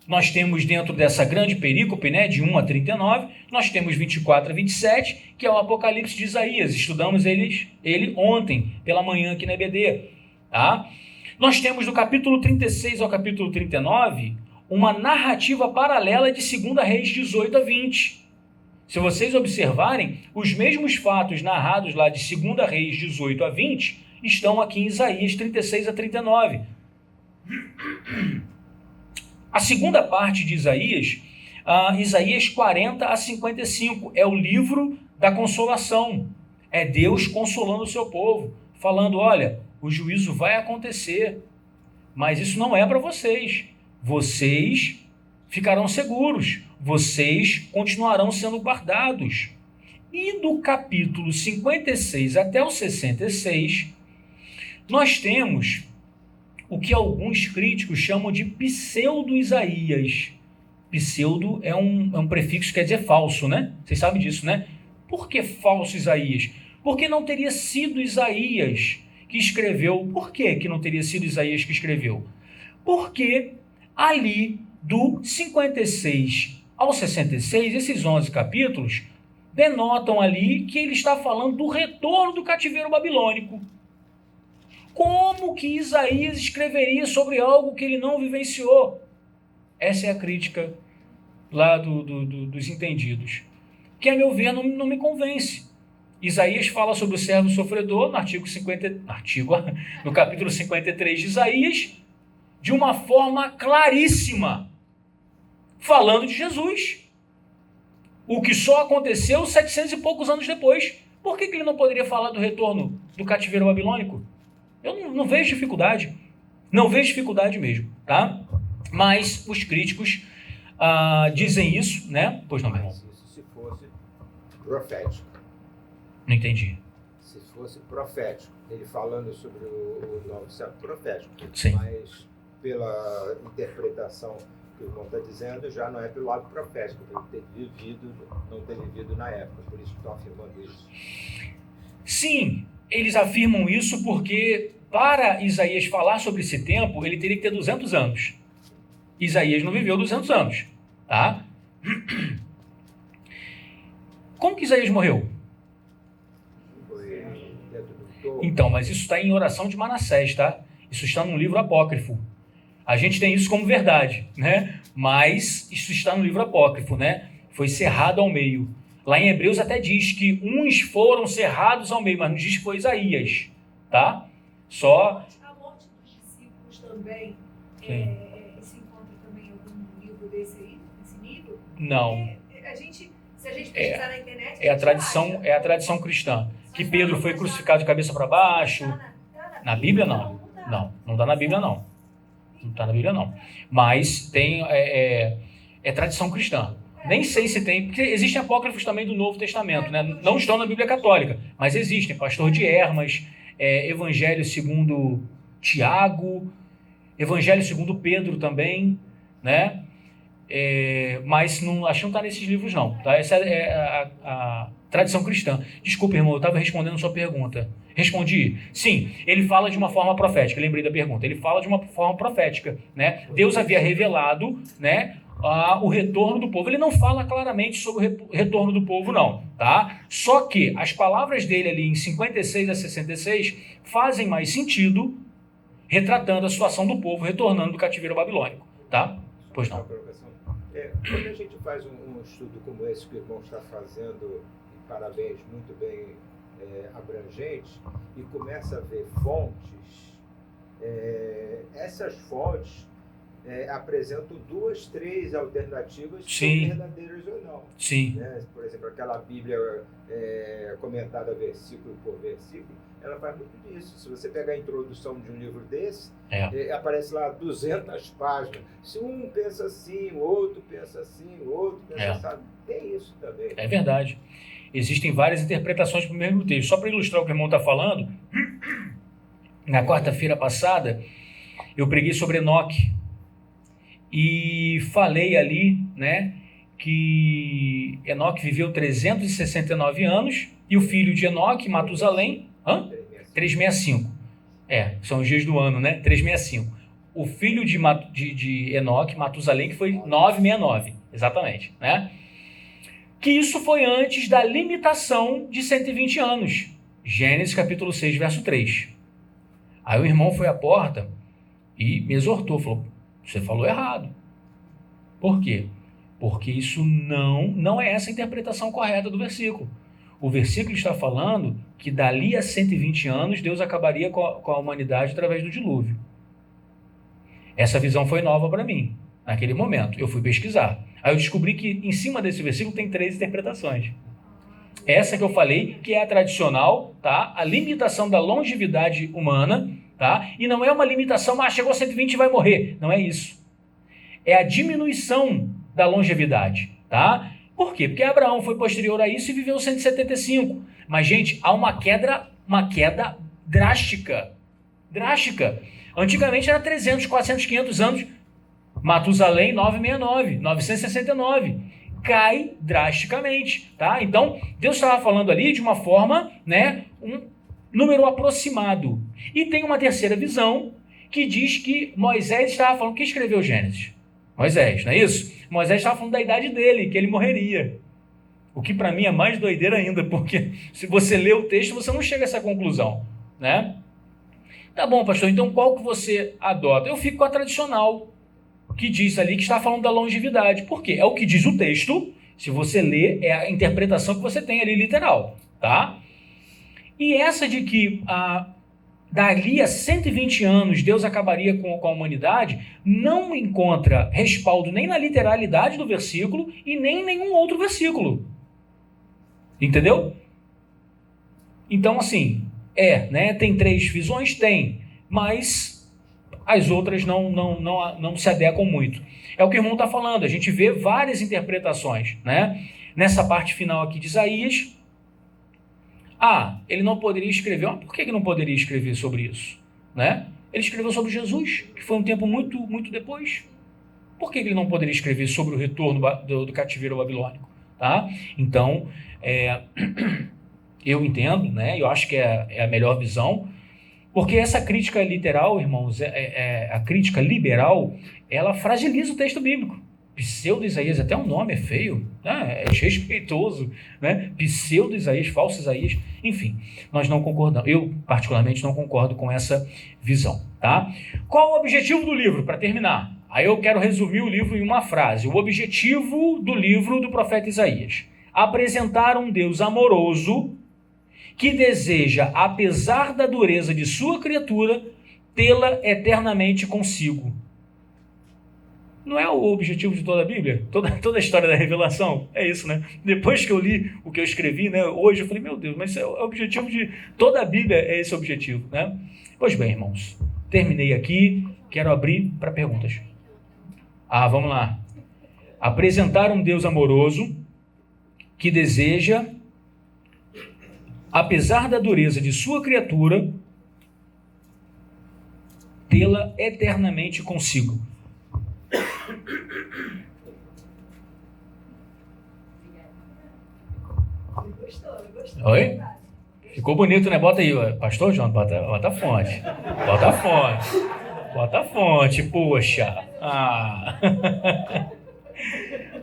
Nós temos dentro dessa grande perícope, né, de 1 a 39, nós temos 24 a 27, que é o Apocalipse de Isaías. Estudamos ele ontem, pela manhã aqui na EBD. Tá? Nós temos do capítulo 36 ao capítulo 39, uma narrativa paralela de 2 Reis 18 a 20. Se vocês observarem, os mesmos fatos narrados lá de 2 Reis 18 a 20 estão aqui em Isaías 36 a 39. A segunda parte de Isaías, Isaías 40 a 55, é o livro da consolação. É Deus consolando o seu povo, falando, olha, o juízo vai acontecer, mas isso não é para vocês. Vocês ficarão seguros, vocês continuarão sendo guardados. E do capítulo 56 até o 66, nós temos o que alguns críticos chamam de pseudo-Isaías. Pseudo é um prefixo que quer dizer falso, né? Vocês sabem disso, né? Por que falso Isaías? Porque não teria sido Isaías que escreveu. Por que não teria sido Isaías que escreveu? Porque ali, do 56 ao 66, esses 11 capítulos, denotam ali que ele está falando do retorno do cativeiro babilônico. Como que Isaías escreveria sobre algo que ele não vivenciou? Essa é a crítica lá dos entendidos. Que, a meu ver, não me convence. Isaías fala sobre o servo sofredor no capítulo 53 de Isaías, de uma forma claríssima, falando de Jesus. O que só aconteceu 700 e poucos anos depois. Por que ele não poderia falar do retorno do cativeiro babilônico? Eu não vejo dificuldade. Não vejo dificuldade mesmo, tá? Mas os críticos dizem isso, né? Pois não, meu irmão. Mas isso se fosse profético. Não entendi. Se fosse profético, ele falando sobre o Novo Testamento profético. Sim. Mas pela interpretação que o irmão está dizendo, já não é pelo lado profético, ele não ter vivido na época, por isso que estão afirmando isso. Sim, eles afirmam isso porque para Isaías falar sobre esse tempo, ele teria que ter 200 anos. Isaías não viveu 200 anos, tá? Como que Isaías morreu? Foi dentro do topo. Então, mas isso está em Oração de Manassés, tá? Isso está num livro apócrifo. A gente tem isso como verdade, né? Mas isso está no livro apócrifo, né? Foi cerrado ao meio. Lá em Hebreus até diz que uns foram cerrados ao meio, mas não diz que foi Isaías, tá? Só... A morte dos discípulos também, Sim. se encontra também em algum livro desse aí, nesse nível? Não. Se a gente pesquisar na internet... É a tradição cristã. Que Pedro foi crucificado de cabeça para baixo. Na Bíblia, não. Não está na Bíblia, não. Não está na Bíblia, não. Mas tem tradição cristã. Nem sei se tem, porque existem apócrifos também do Novo Testamento, né? Não estão na Bíblia Católica, mas existem. Pastor de Hermas, Evangelho segundo Tiago, Evangelho segundo Pedro também, né? Mas não, acho que não está nesses livros não, tá? Essa é a tradição cristã. Desculpa, irmão, eu estava respondendo a sua pergunta. Respondi? Sim, ele fala de uma forma profética, lembrei da pergunta, ele fala de uma forma profética, né? Deus havia revelado, né, o retorno do povo. Ele não fala claramente sobre o retorno do povo não, tá? Só que as palavras dele ali em 56 a 66 fazem mais sentido, retratando a situação do povo retornando do cativeiro babilônico, tá? Pois não. Quando a gente faz um estudo como esse que o irmão está fazendo, e parabéns, muito bem abrangente, e começa a ver fontes, essas fontes apresentam 2, 3 alternativas, se verdadeiras ou não. Sim. Né? Por exemplo, aquela Bíblia comentada versículo por versículo, ela faz muito disso. Se você pegar a introdução de um livro desse, aparece lá 200 páginas. Se um pensa assim, o outro pensa assim, o outro pensa assim. Tem isso também. É verdade. Existem várias interpretações para o mesmo texto. Só para ilustrar o que o irmão está falando, na quarta-feira passada, eu preguei sobre Enoque e falei ali, né, que Enoque viveu 369 anos e o filho de Enoque, Matusalém, 365. São os dias do ano, né? 365. O filho de Enoque, Matusalém, que foi 969, exatamente, né? Que isso foi antes da limitação de 120 anos. Gênesis capítulo 6, verso 3. Aí o irmão foi à porta e me exortou, falou, você falou errado. Por quê? Porque isso não é essa a interpretação correta do versículo. O versículo está falando que dali a 120 anos Deus acabaria com a humanidade através do dilúvio. Essa visão foi nova para mim, naquele momento. Eu fui pesquisar. Aí eu descobri que em cima desse versículo tem 3 interpretações. Essa que eu falei, que é a tradicional, tá? A limitação da longevidade humana, tá? E não é uma limitação, chegou a 120 e vai morrer. Não é isso. É a diminuição da longevidade, tá? Por quê? Porque Abraão foi posterior a isso e viveu 175. Mas, gente, há uma queda drástica. Drástica. Antigamente era 300, 400, 500 anos. Matusalém, 969, 969. Cai drasticamente, tá? Então, Deus estava falando ali de uma forma, né, um número aproximado. E tem uma terceira visão que diz que Moisés estava falando, quem escreveu Gênesis? Moisés, não é isso? Moisés estava falando da idade dele, que ele morreria. O que para mim é mais doideira ainda, porque se você lê o texto, você não chega a essa conclusão, né? Tá bom, pastor, então qual que você adota? Eu fico com a tradicional, que diz ali que está falando da longevidade. Por quê? É o que diz o texto, se você lê, é a interpretação que você tem ali literal, tá? E essa de que dali a 120 anos Deus acabaria com a humanidade, não encontra respaldo nem na literalidade do versículo e nem em nenhum outro versículo. Entendeu? Então, assim, né? Tem 3 visões? Tem, mas as outras não se adequam muito. É o que o irmão está falando, a gente vê várias interpretações, né? Nessa parte final aqui de Isaías, ele não poderia escrever, mas por que não poderia escrever sobre isso? Né? Ele escreveu sobre Jesus, que foi um tempo muito, muito depois. Por que ele não poderia escrever sobre o retorno do cativeiro babilônico? Tá? Então, eu entendo, né? Eu acho que é a melhor visão, porque essa crítica literal, irmãos, a crítica liberal, ela fragiliza o texto bíblico. Pseudo-Isaías, até o nome é feio, né? É desrespeitoso, né? Pseudo-Isaías, falso Isaías, enfim, nós não concordamos, eu particularmente não concordo com essa visão, tá? Qual o objetivo do livro, para terminar? Aí eu quero resumir o livro em uma frase. O objetivo do livro do profeta Isaías: apresentar um Deus amoroso que deseja, apesar da dureza de sua criatura, tê-la eternamente consigo. Não é o objetivo de toda a Bíblia? Toda a história da revelação? É isso, né? Depois que eu li o que eu escrevi, né, hoje, eu falei, meu Deus, mas é o objetivo de toda a Bíblia, é esse o objetivo, né? Pois bem, irmãos, terminei aqui, quero abrir para perguntas. Vamos lá. Apresentar um Deus amoroso que deseja, apesar da dureza de sua criatura, mantê-la eternamente consigo. Oi? Ficou bonito, né? Bota aí, pastor João, bota a fonte. Bota a fonte. Bota a fonte, poxa.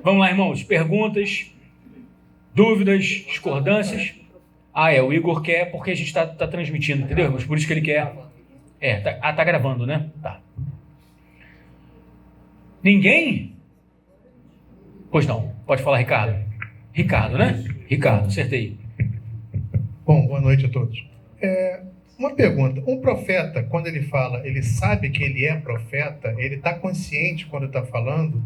Vamos lá, irmãos. Perguntas, dúvidas, discordâncias? O Igor quer porque a gente está transmitindo, entendeu, irmãos? Por isso que ele quer. Tá gravando, né? Tá. Ninguém? Pois não. Pode falar, Ricardo. Ricardo, né? Ricardo, acertei. Bom, boa noite a todos. Uma pergunta. Um profeta, quando ele fala, ele sabe que ele é profeta, ele está consciente quando está falando,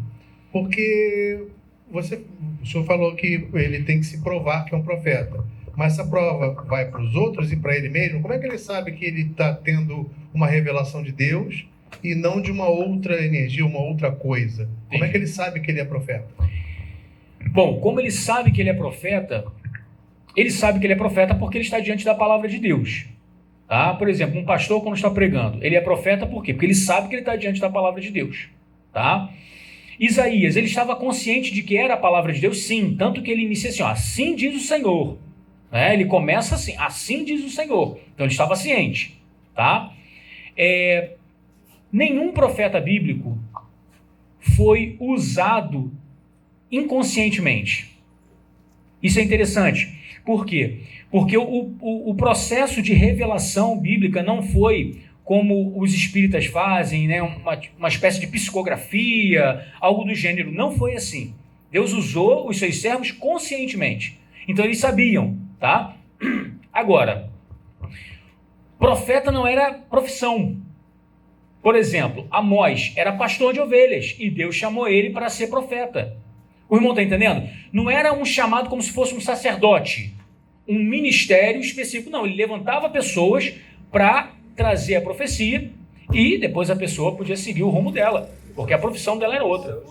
porque o senhor falou que ele tem que se provar que é um profeta. Mas essa prova vai para os outros e para ele mesmo? Como é que ele sabe que ele está tendo uma revelação de Deus e não de uma outra energia, uma outra coisa? Como é que ele sabe que ele é profeta? Bom, como ele sabe que ele é profeta? Ele sabe que ele é profeta porque ele está diante da palavra de Deus. Tá? Por exemplo, um pastor quando está pregando, ele é profeta por quê? Porque ele sabe que ele está diante da palavra de Deus. Tá? Isaías, ele estava consciente de que era a palavra de Deus, sim. Tanto que ele inicia assim, assim diz o Senhor. Ele começa assim diz o Senhor. Então ele estava ciente. Tá? Nenhum profeta bíblico foi usado inconscientemente. Isso é interessante. Por quê? Porque o processo de revelação bíblica não foi como os espíritas fazem, né? uma espécie de psicografia, algo do gênero. Não foi assim. Deus usou os seus servos conscientemente. Então eles sabiam, tá? Agora, profeta não era profissão. Por exemplo, Amós era pastor de ovelhas e Deus chamou ele para ser profeta. O irmão está entendendo? Não era um chamado como se fosse um sacerdote, um ministério específico. Não, ele levantava pessoas para trazer a profecia e depois a pessoa podia seguir o rumo dela, porque a profissão dela era outra.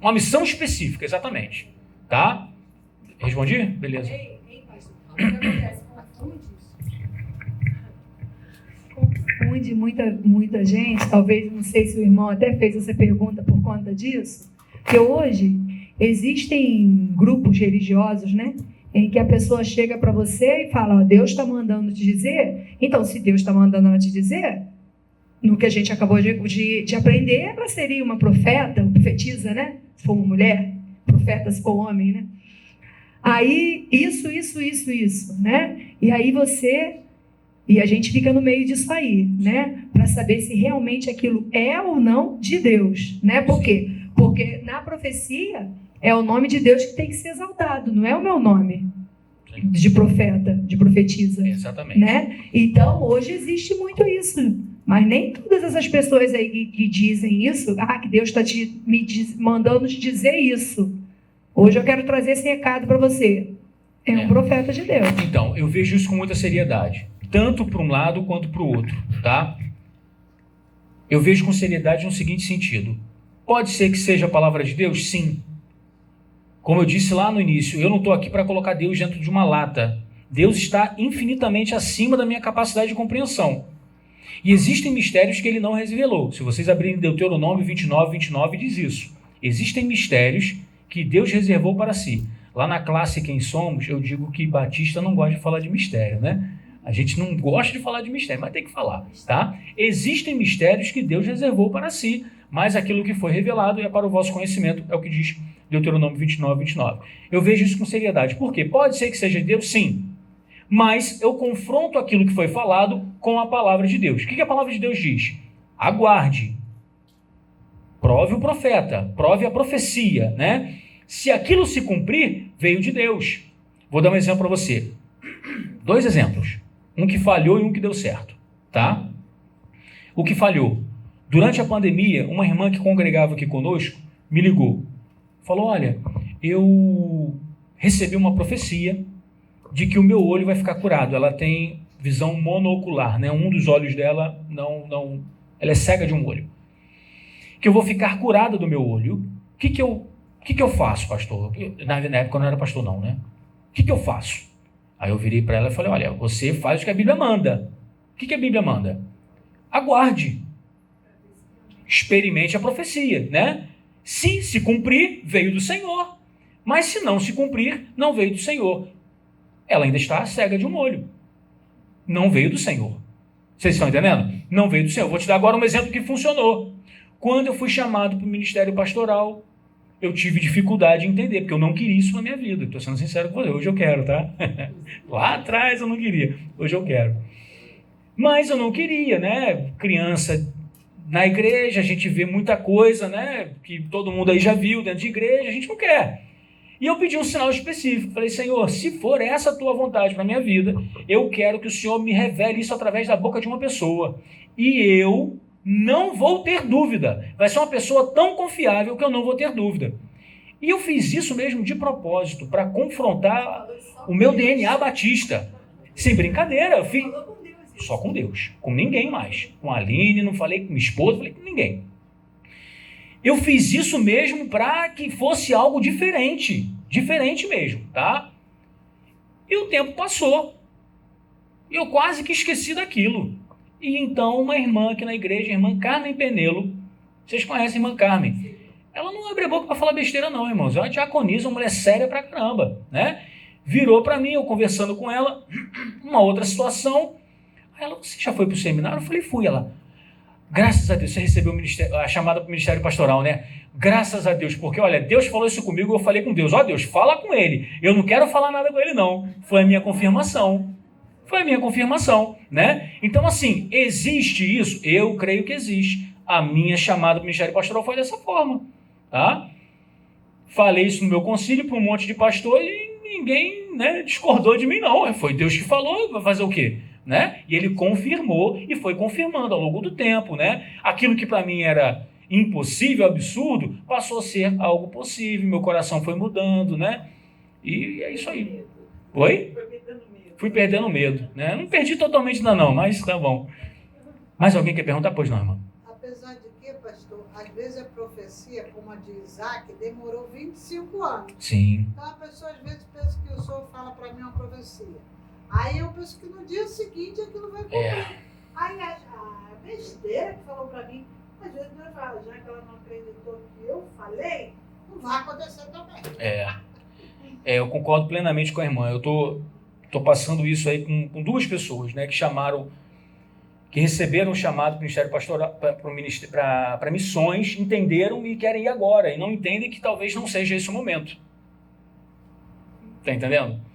Uma missão específica, exatamente. Tá? Respondi? Beleza. Pastor, o que acontece? Confunde muita gente, talvez, não sei se o irmão até fez essa pergunta por conta disso, que hoje existem grupos religiosos, né, em que a pessoa chega para você e fala, Deus está mandando te dizer, então se Deus está mandando ela te dizer, no que a gente acabou de aprender, ela seria uma profeta, profetisa, né, se for uma mulher, profeta se for homem, né, aí isso, né, e aí e a gente fica no meio disso aí, né, para saber se realmente aquilo é ou não de Deus, né, por quê? Porque na profecia é o nome de Deus que tem que ser exaltado, não é o meu nome de profeta, de profetisa. Exatamente. Né? Então, hoje existe muito isso. Mas nem todas essas pessoas aí que dizem isso, que Deus está mandando te dizer isso. Hoje eu quero trazer esse recado para você. É um profeta de Deus. Então, eu vejo isso com muita seriedade. Tanto para um lado quanto para o outro. Tá? Eu vejo com seriedade no seguinte sentido. Pode ser que seja a palavra de Deus? Sim. Como eu disse lá no início, eu não estou aqui para colocar Deus dentro de uma lata. Deus está infinitamente acima da minha capacidade de compreensão. E existem mistérios que ele não revelou. Se vocês abrirem Deuteronômio 29 diz isso. Existem mistérios que Deus reservou para si. Lá na classe Quem Somos, eu digo que Batista não gosta de falar de mistério, né? A gente não gosta de falar de mistério, mas tem que falar, tá? Existem mistérios que Deus reservou para si, mas aquilo que foi revelado é para o vosso conhecimento, é o que diz Deuteronômio 29. Eu vejo isso com seriedade. Por quê? Pode ser que seja Deus, sim. Mas eu confronto aquilo que foi falado com a palavra de Deus. O que a palavra de Deus diz? Aguarde. Prove o profeta. Prove a profecia, né? Se aquilo se cumprir, veio de Deus. Vou dar um exemplo para você. 2 exemplos. Um que falhou e um que deu certo. Tá? O que falhou. Durante a pandemia, uma irmã que congregava aqui conosco me ligou. Falou, olha, eu recebi uma profecia de que o meu olho vai ficar curado. Ela tem visão monoocular, né? Um dos olhos dela não... Ela é cega de um olho. Que eu vou ficar curada do meu olho. O que eu faço, pastor? Na época eu não era pastor não, né? O que eu faço? Aí eu virei para ela e falei, olha, você faz o que a Bíblia manda. O que a Bíblia manda? Aguarde. experimente a profecia, né? Se cumprir, veio do Senhor. Mas se não se cumprir, não veio do Senhor. Ela ainda está cega de um olho. Não veio do Senhor. Vocês estão entendendo? Não veio do Senhor. Vou te dar agora um exemplo que funcionou. Quando eu fui chamado para o ministério pastoral, eu tive dificuldade em entender, porque eu não queria isso na minha vida. Estou sendo sincero com você. Hoje eu quero, tá? Lá atrás eu não queria. Hoje eu quero. Mas eu não queria, né? Criança na igreja, a gente vê muita coisa, né? Que todo mundo aí já viu dentro de igreja, a gente não quer. E eu pedi um sinal específico. Falei, Senhor, se for essa a tua vontade para a minha vida, eu quero que o Senhor me revele isso através da boca de uma pessoa. E eu não vou ter dúvida. Vai ser uma pessoa tão confiável que eu não vou ter dúvida. E eu fiz isso mesmo de propósito, para confrontar o meu DNA batista. Sem brincadeira, eu fiz só com Deus, com ninguém mais. Com a Aline, não falei com minha esposa, falei com ninguém. Eu fiz isso mesmo para que fosse algo diferente mesmo, tá? E o tempo passou. E eu quase que esqueci daquilo. E então uma irmã aqui na igreja, a irmã Carmen Penelo, vocês conhecem a irmã Carmen? Ela não abre a boca para falar besteira não, irmãos. Ela é diaconisa, uma mulher séria pra caramba, né? Virou para mim, eu conversando com ela, uma outra situação. Aí ela, você já foi pro seminário? Eu falei, fui. Ela, graças a Deus, você recebeu a chamada para o ministério pastoral, né? Graças a Deus, porque olha, Deus falou isso comigo, eu falei com Deus, ó Deus, fala com ele. Eu não quero falar nada com ele não. Foi a minha confirmação. Foi a minha confirmação, né? Então assim, existe isso? Eu creio que existe. A minha chamada para o ministério pastoral foi dessa forma, tá? Falei isso no meu concílio para um monte de pastor e ninguém, né, discordou de mim não. Foi Deus que falou, vai fazer o quê? Né? E ele confirmou e foi confirmando ao longo do tempo, né? Aquilo que para mim era impossível, absurdo, passou a ser algo possível, meu coração foi mudando, né? E é isso aí. Oi? Fui perdendo medo, né? Não perdi totalmente ainda não, mas tá bom. Mais alguém quer perguntar? Pois não, irmã. Apesar de que, pastor, às vezes a profecia, como a de Isaac, demorou 25 anos. Sim. Então a pessoa às vezes pensa que o senhor fala para mim uma profecia. Aí eu penso que no dia seguinte aquilo vai cumprir. Aí a besteira que falou para mim, às vezes Deus fala, já que ela não acreditou que eu falei, não vai acontecer também. Eu concordo plenamente com a irmã. Eu tô passando isso aí com duas pessoas, né, que receberam o chamado do Ministério Pastoral para missões, entenderam e querem ir agora, e não entendem que talvez não seja esse o momento. Tá entendendo?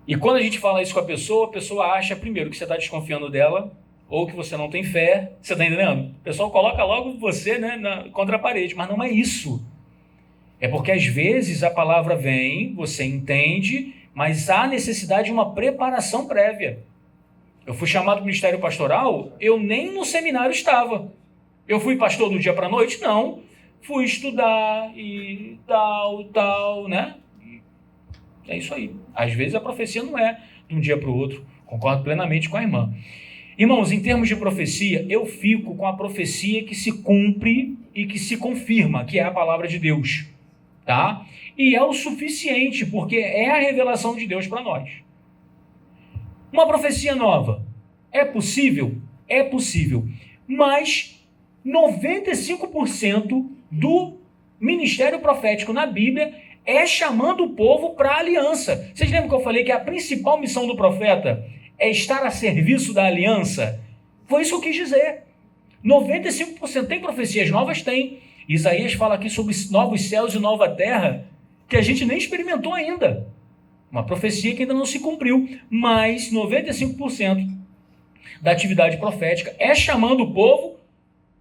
E quando a gente fala isso com a pessoa acha, primeiro, que você está desconfiando dela, ou que você não tem fé, você está entendendo? O pessoal coloca logo você, né, contra a parede, mas não é isso. É porque às vezes a palavra vem, você entende, mas há necessidade de uma preparação prévia. Eu fui chamado para o ministério pastoral, eu nem no seminário estava. Eu fui pastor do dia para a noite? Não. Fui estudar e tal, né? É isso aí. Às vezes a profecia não é de um dia para o outro. Concordo plenamente com a irmã. Irmãos, em termos de profecia, eu fico com a profecia que se cumpre e que se confirma, que é a palavra de Deus. Tá? E é o suficiente, porque é a revelação de Deus para nós. Uma profecia nova. É possível? É possível. Mas 95% do ministério profético na Bíblia é chamando o povo para a aliança. Vocês lembram que eu falei que a principal missão do profeta é estar a serviço da aliança? Foi isso que eu quis dizer. 95% tem profecias novas? Tem. Isaías fala aqui sobre novos céus e nova terra, que a gente nem experimentou ainda. Uma profecia que ainda não se cumpriu. Mas 95% da atividade profética é chamando o povo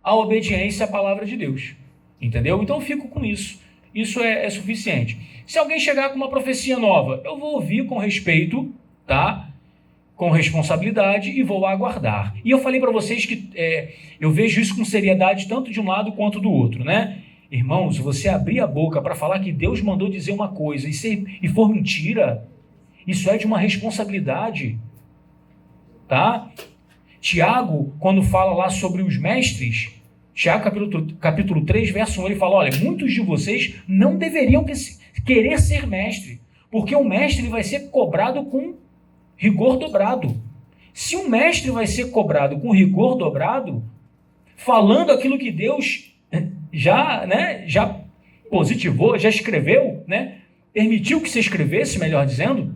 à obediência à palavra de Deus. Entendeu? Então eu fico com isso. Isso é suficiente. Se alguém chegar com uma profecia nova, eu vou ouvir com respeito, tá? Com responsabilidade e vou aguardar. E eu falei para vocês que eu vejo isso com seriedade tanto de um lado quanto do outro, né? Irmãos, você abrir a boca para falar que Deus mandou dizer uma coisa e for mentira, isso é de uma responsabilidade, tá? Tiago, quando fala lá sobre os mestres, Tiago, capítulo 3, verso 1, ele fala, olha, muitos de vocês não deveriam querer ser mestre, porque o mestre vai ser cobrado com rigor dobrado. Se um mestre vai ser cobrado com rigor dobrado, falando aquilo que Deus já positivou, já escreveu, né? Permitiu que se escrevesse, melhor dizendo,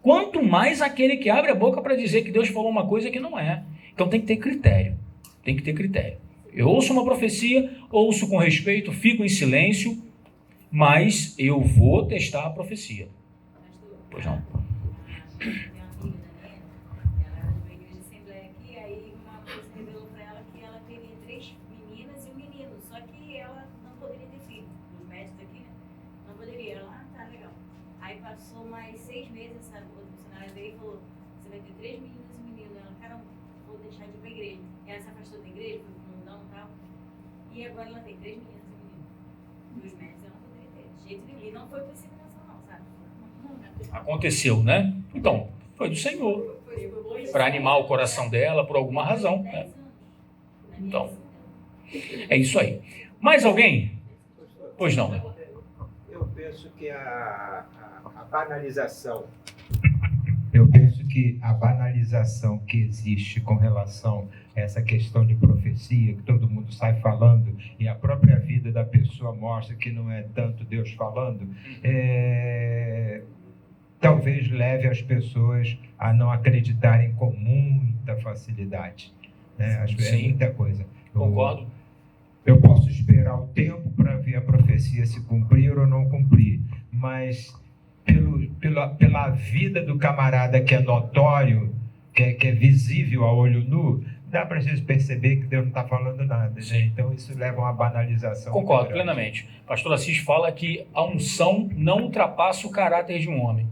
quanto mais aquele que abre a boca para dizer que Deus falou uma coisa que não é. Então tem que ter critério, tem que ter critério. Eu ouço uma profecia, ouço com respeito, fico em silêncio, mas eu vou testar a profecia. Pois não. Passou mais 6 meses, essa outra funcionária veio e falou: você vai ter 3 meninas e um menino. Ela, cara, vou deixar de ir pra igreja. E ela se afastou da igreja, foi pro mundão e tal. E agora ela tem 3 meninas e um menino. 2 meses ela não poderia ter, de jeito nenhum. E não foi precipitação, não, sabe? Aconteceu, né? Então, foi do Senhor. Para animar o coração dela por alguma razão. Né? Então, é isso aí. Mais alguém? Pois não, né? Eu penso que a banalização que existe com relação a essa questão de profecia, que todo mundo sai falando, e a própria vida da pessoa mostra que não é tanto Deus falando, talvez leve as pessoas a não acreditarem com muita facilidade. Né? É muita coisa. Concordo. Eu posso esperar o tempo para ver a profecia se cumprir ou não cumprir, mas pela vida do camarada que é notório, que é visível a olho nu, dá para a gente perceber que Deus não está falando nada. Né? Então isso leva a uma banalização. Concordo plenamente. Pastor Assis fala que a unção não ultrapassa o caráter de um homem,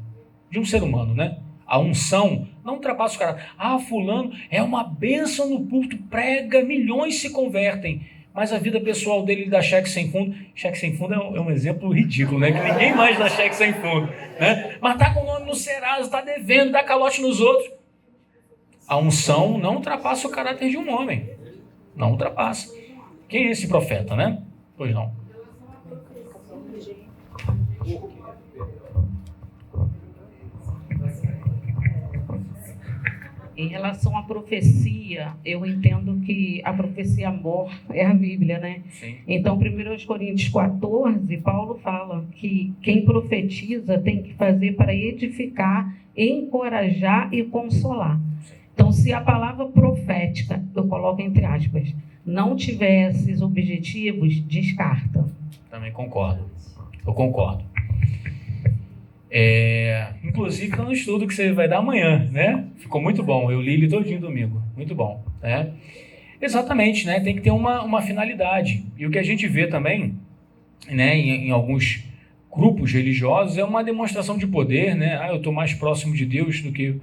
de um ser humano, né? A unção não ultrapassa o caráter. Ah, fulano é uma bênção no púlpito, prega, milhões se convertem. Mas a vida pessoal dele dá cheque sem fundo. Cheque sem fundo é um exemplo ridículo, né? Que ninguém mais dá cheque sem fundo, né? Mas tá com o nome no Serasa, tá devendo, dá calote nos outros. A unção não ultrapassa o caráter de um homem. Não ultrapassa. Quem é esse profeta, né? Pois não. Em relação à profecia, eu entendo que a profecia mor é a Bíblia, né? Sim. Então, 1 Coríntios 14, Paulo fala que quem profetiza tem que fazer para edificar, encorajar e consolar. Então, se a palavra profética, eu coloco entre aspas, não tiver esses objetivos, descarta. Também concordo. Eu concordo. Inclusive está no estudo que você vai dar amanhã, né? Ficou muito bom. Eu li ele todinho domingo. Muito bom, né? Exatamente, né? Tem que ter uma finalidade. E o que a gente vê também, né, em alguns grupos religiosos, é uma demonstração de poder, né? Ah, eu estou mais próximo de Deus do que...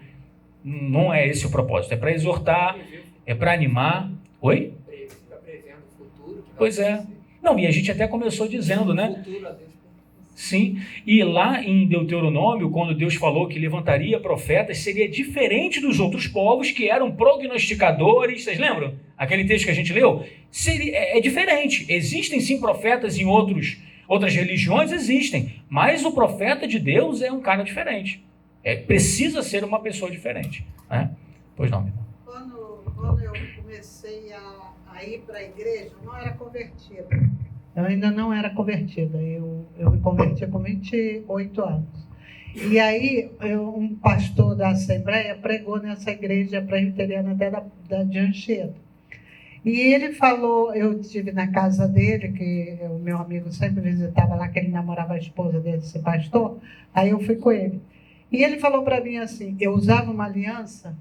Não é esse o propósito. É para exortar, é para animar. Oi? Pois é. Não, e a gente até começou dizendo, né? Sim, e lá em Deuteronômio, quando Deus falou que levantaria profetas, seria diferente dos outros povos que eram prognosticadores. Vocês lembram? Aquele texto que a gente leu? É diferente. Existem sim profetas em outras religiões, existem. Mas o profeta de Deus é um cara diferente. Precisa ser uma pessoa diferente. Né? Pois não, meu irmão. Quando eu comecei a ir para a igreja, eu não era convertida. Eu ainda não era convertida, eu me converti com 28 anos. E aí, um pastor da Assembleia pregou nessa igreja presbiteriana até de Anchieta. E ele falou, eu estive na casa dele, que o meu amigo sempre visitava lá, que ele namorava a esposa desse pastor, aí eu fui com ele. E ele falou para mim assim, eu usava uma aliança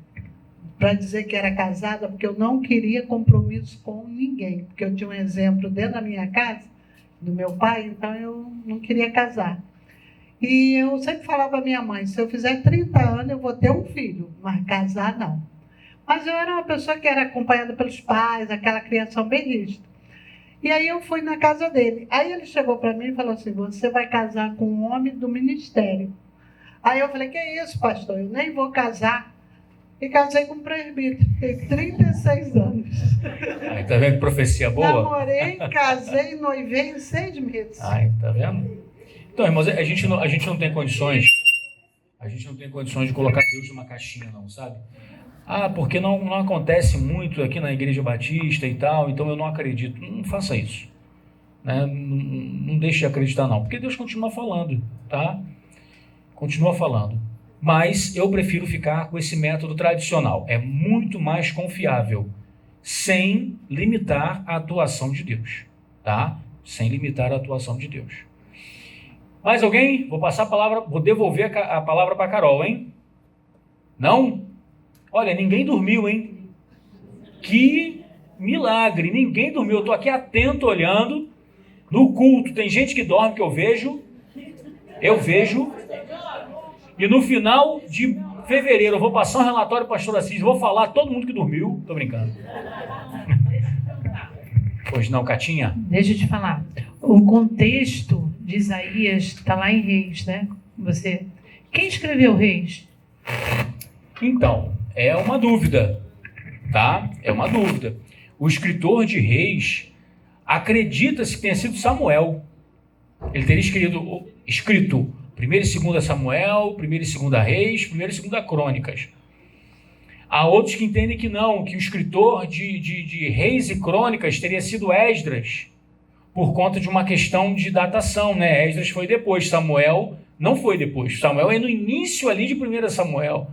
para dizer que era casada, porque eu não queria compromisso com ninguém, porque eu tinha um exemplo dentro da minha casa, do meu pai, então eu não queria casar. E eu sempre falava à minha mãe, se eu fizer 30 anos eu vou ter um filho, mas casar não. Mas eu era uma pessoa que era acompanhada pelos pais, aquela criação bem rígida. E aí eu fui na casa dele. Aí ele chegou para mim e falou assim, você vai casar com um homem do ministério. Aí eu falei, que é isso, pastor? Eu nem vou casar. E casei com um presbítero, tenho 36 anos. Aí, tá vendo que profecia boa? Namorei, casei, noivei em 6 meses. Ai, tá vendo? Então, irmãos, a gente não tem condições de colocar Deus numa caixinha, não, sabe? Porque não acontece muito aqui na Igreja Batista e tal, então eu não acredito. Não faça isso. Né? Não deixe de acreditar não, porque Deus continua falando, tá? Continua falando. Mas eu prefiro ficar com esse método tradicional. É muito mais confiável, sem limitar a atuação de Deus, tá? Sem limitar a atuação de Deus. Mais alguém? Vou passar a palavra, vou devolver a palavra para a Carol, hein? Não? Olha, ninguém dormiu, hein? Que milagre, ninguém dormiu. Eu estou aqui atento, olhando. No culto, tem gente que dorme, que eu vejo. E no final de fevereiro, eu vou passar um relatório para o pastor Assis, vou falar todo mundo que dormiu. Tô brincando. Pois não, Catinha? Deixa eu te falar. O contexto de Isaías está lá em Reis, né? Quem escreveu Reis? Então, é uma dúvida, tá? É uma dúvida. O escritor de Reis, acredita-se que tenha sido Samuel. Ele teria escrito 1º e 2º Samuel, 1º e 2º Reis, 1º e 2º Crônicas. Há outros que entendem que não, que o escritor de Reis e Crônicas teria sido Esdras, por conta de uma questão de datação, né? Esdras foi depois, Samuel não foi depois. Samuel é no início ali de 1 Samuel.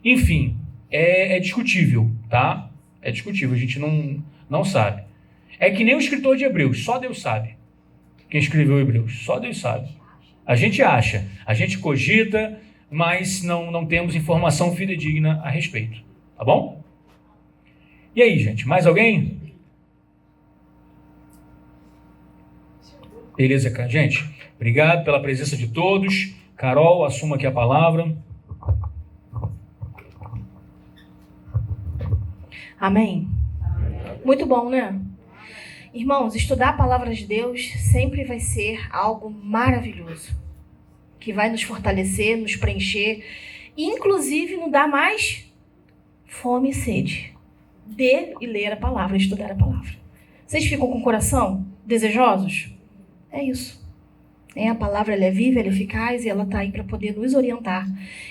Enfim, é discutível, tá? É discutível, a gente não sabe. É que nem o escritor de Hebreus, só Deus sabe. Quem escreveu Hebreus, só Deus sabe. A gente acha, a gente cogita, mas não temos informação fidedigna a respeito. Tá bom? E aí, gente, mais alguém? Beleza, gente? Obrigado pela presença de todos. Carol, assuma aqui a palavra. Amém? Muito bom, né? Irmãos, estudar a palavra de Deus sempre vai ser algo maravilhoso, que vai nos fortalecer, nos preencher, e inclusive nos dar mais fome e sede de e ler a palavra, estudar a palavra. Vocês ficam com o coração desejosos? É isso. A palavra ela é viva, ela é eficaz e ela está aí para poder nos orientar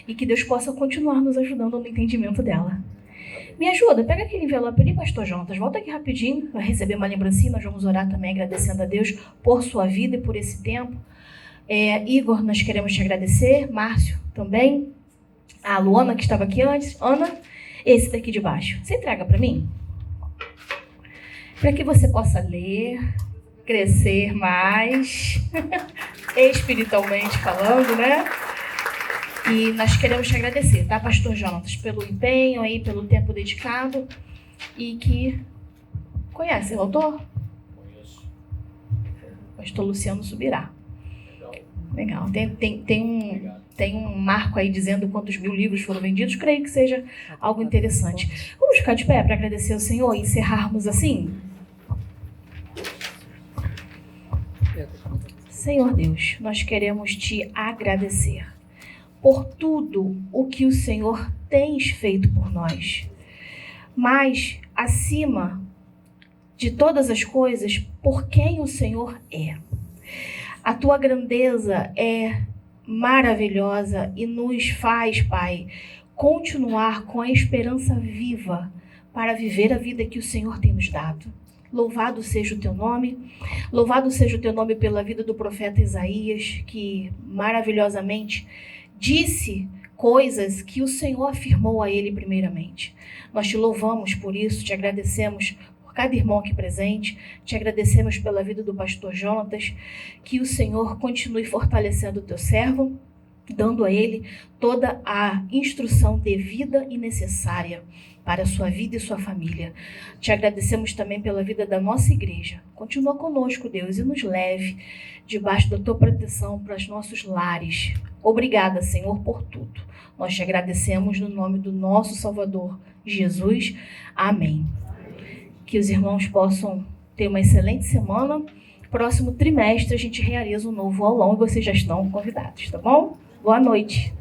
e que Deus possa continuar nos ajudando no entendimento dela. Me ajuda, pega aquele envelope ali, pastor Jonas, volta aqui rapidinho, vai receber uma lembrancinha, nós vamos orar também agradecendo a Deus por sua vida e por esse tempo. Igor, nós queremos te agradecer, Márcio também, a Luana que estava aqui antes, Ana, esse daqui de baixo, você entrega para mim? Para que você possa ler, crescer mais, espiritualmente falando, né? E nós queremos te agradecer, tá, pastor Jonas, pelo empenho aí, pelo tempo dedicado e que... Conhece o autor? Conheço. Pastor Luciano Subirá. Legal. Tem um marco aí dizendo quantos 1000 livros foram vendidos. Creio que seja algo interessante. Vamos ficar de pé para agradecer ao Senhor e encerrarmos assim? Senhor Deus, nós queremos te agradecer por tudo o que o Senhor tens feito por nós. Mas, acima de todas as coisas, por quem o Senhor é. A tua grandeza é maravilhosa e nos faz, Pai, continuar com a esperança viva para viver a vida que o Senhor tem nos dado. Louvado seja o teu nome, louvado seja o teu nome pela vida do profeta Isaías, que maravilhosamente disse coisas que o Senhor afirmou a ele primeiramente. Nós te louvamos por isso, te agradecemos por cada irmão aqui presente, te agradecemos pela vida do pastor Jonas, que o Senhor continue fortalecendo o teu servo, dando a ele toda a instrução devida e necessária para a sua vida e sua família. Te agradecemos também pela vida da nossa igreja. Continua conosco, Deus, e nos leve debaixo da tua proteção para os nossos lares. Obrigada, Senhor, por tudo. Nós te agradecemos no nome do nosso Salvador, Jesus. Amém. Que os irmãos possam ter uma excelente semana. Próximo trimestre a gente realiza um novo aulão e vocês já estão convidados, tá bom? Boa noite.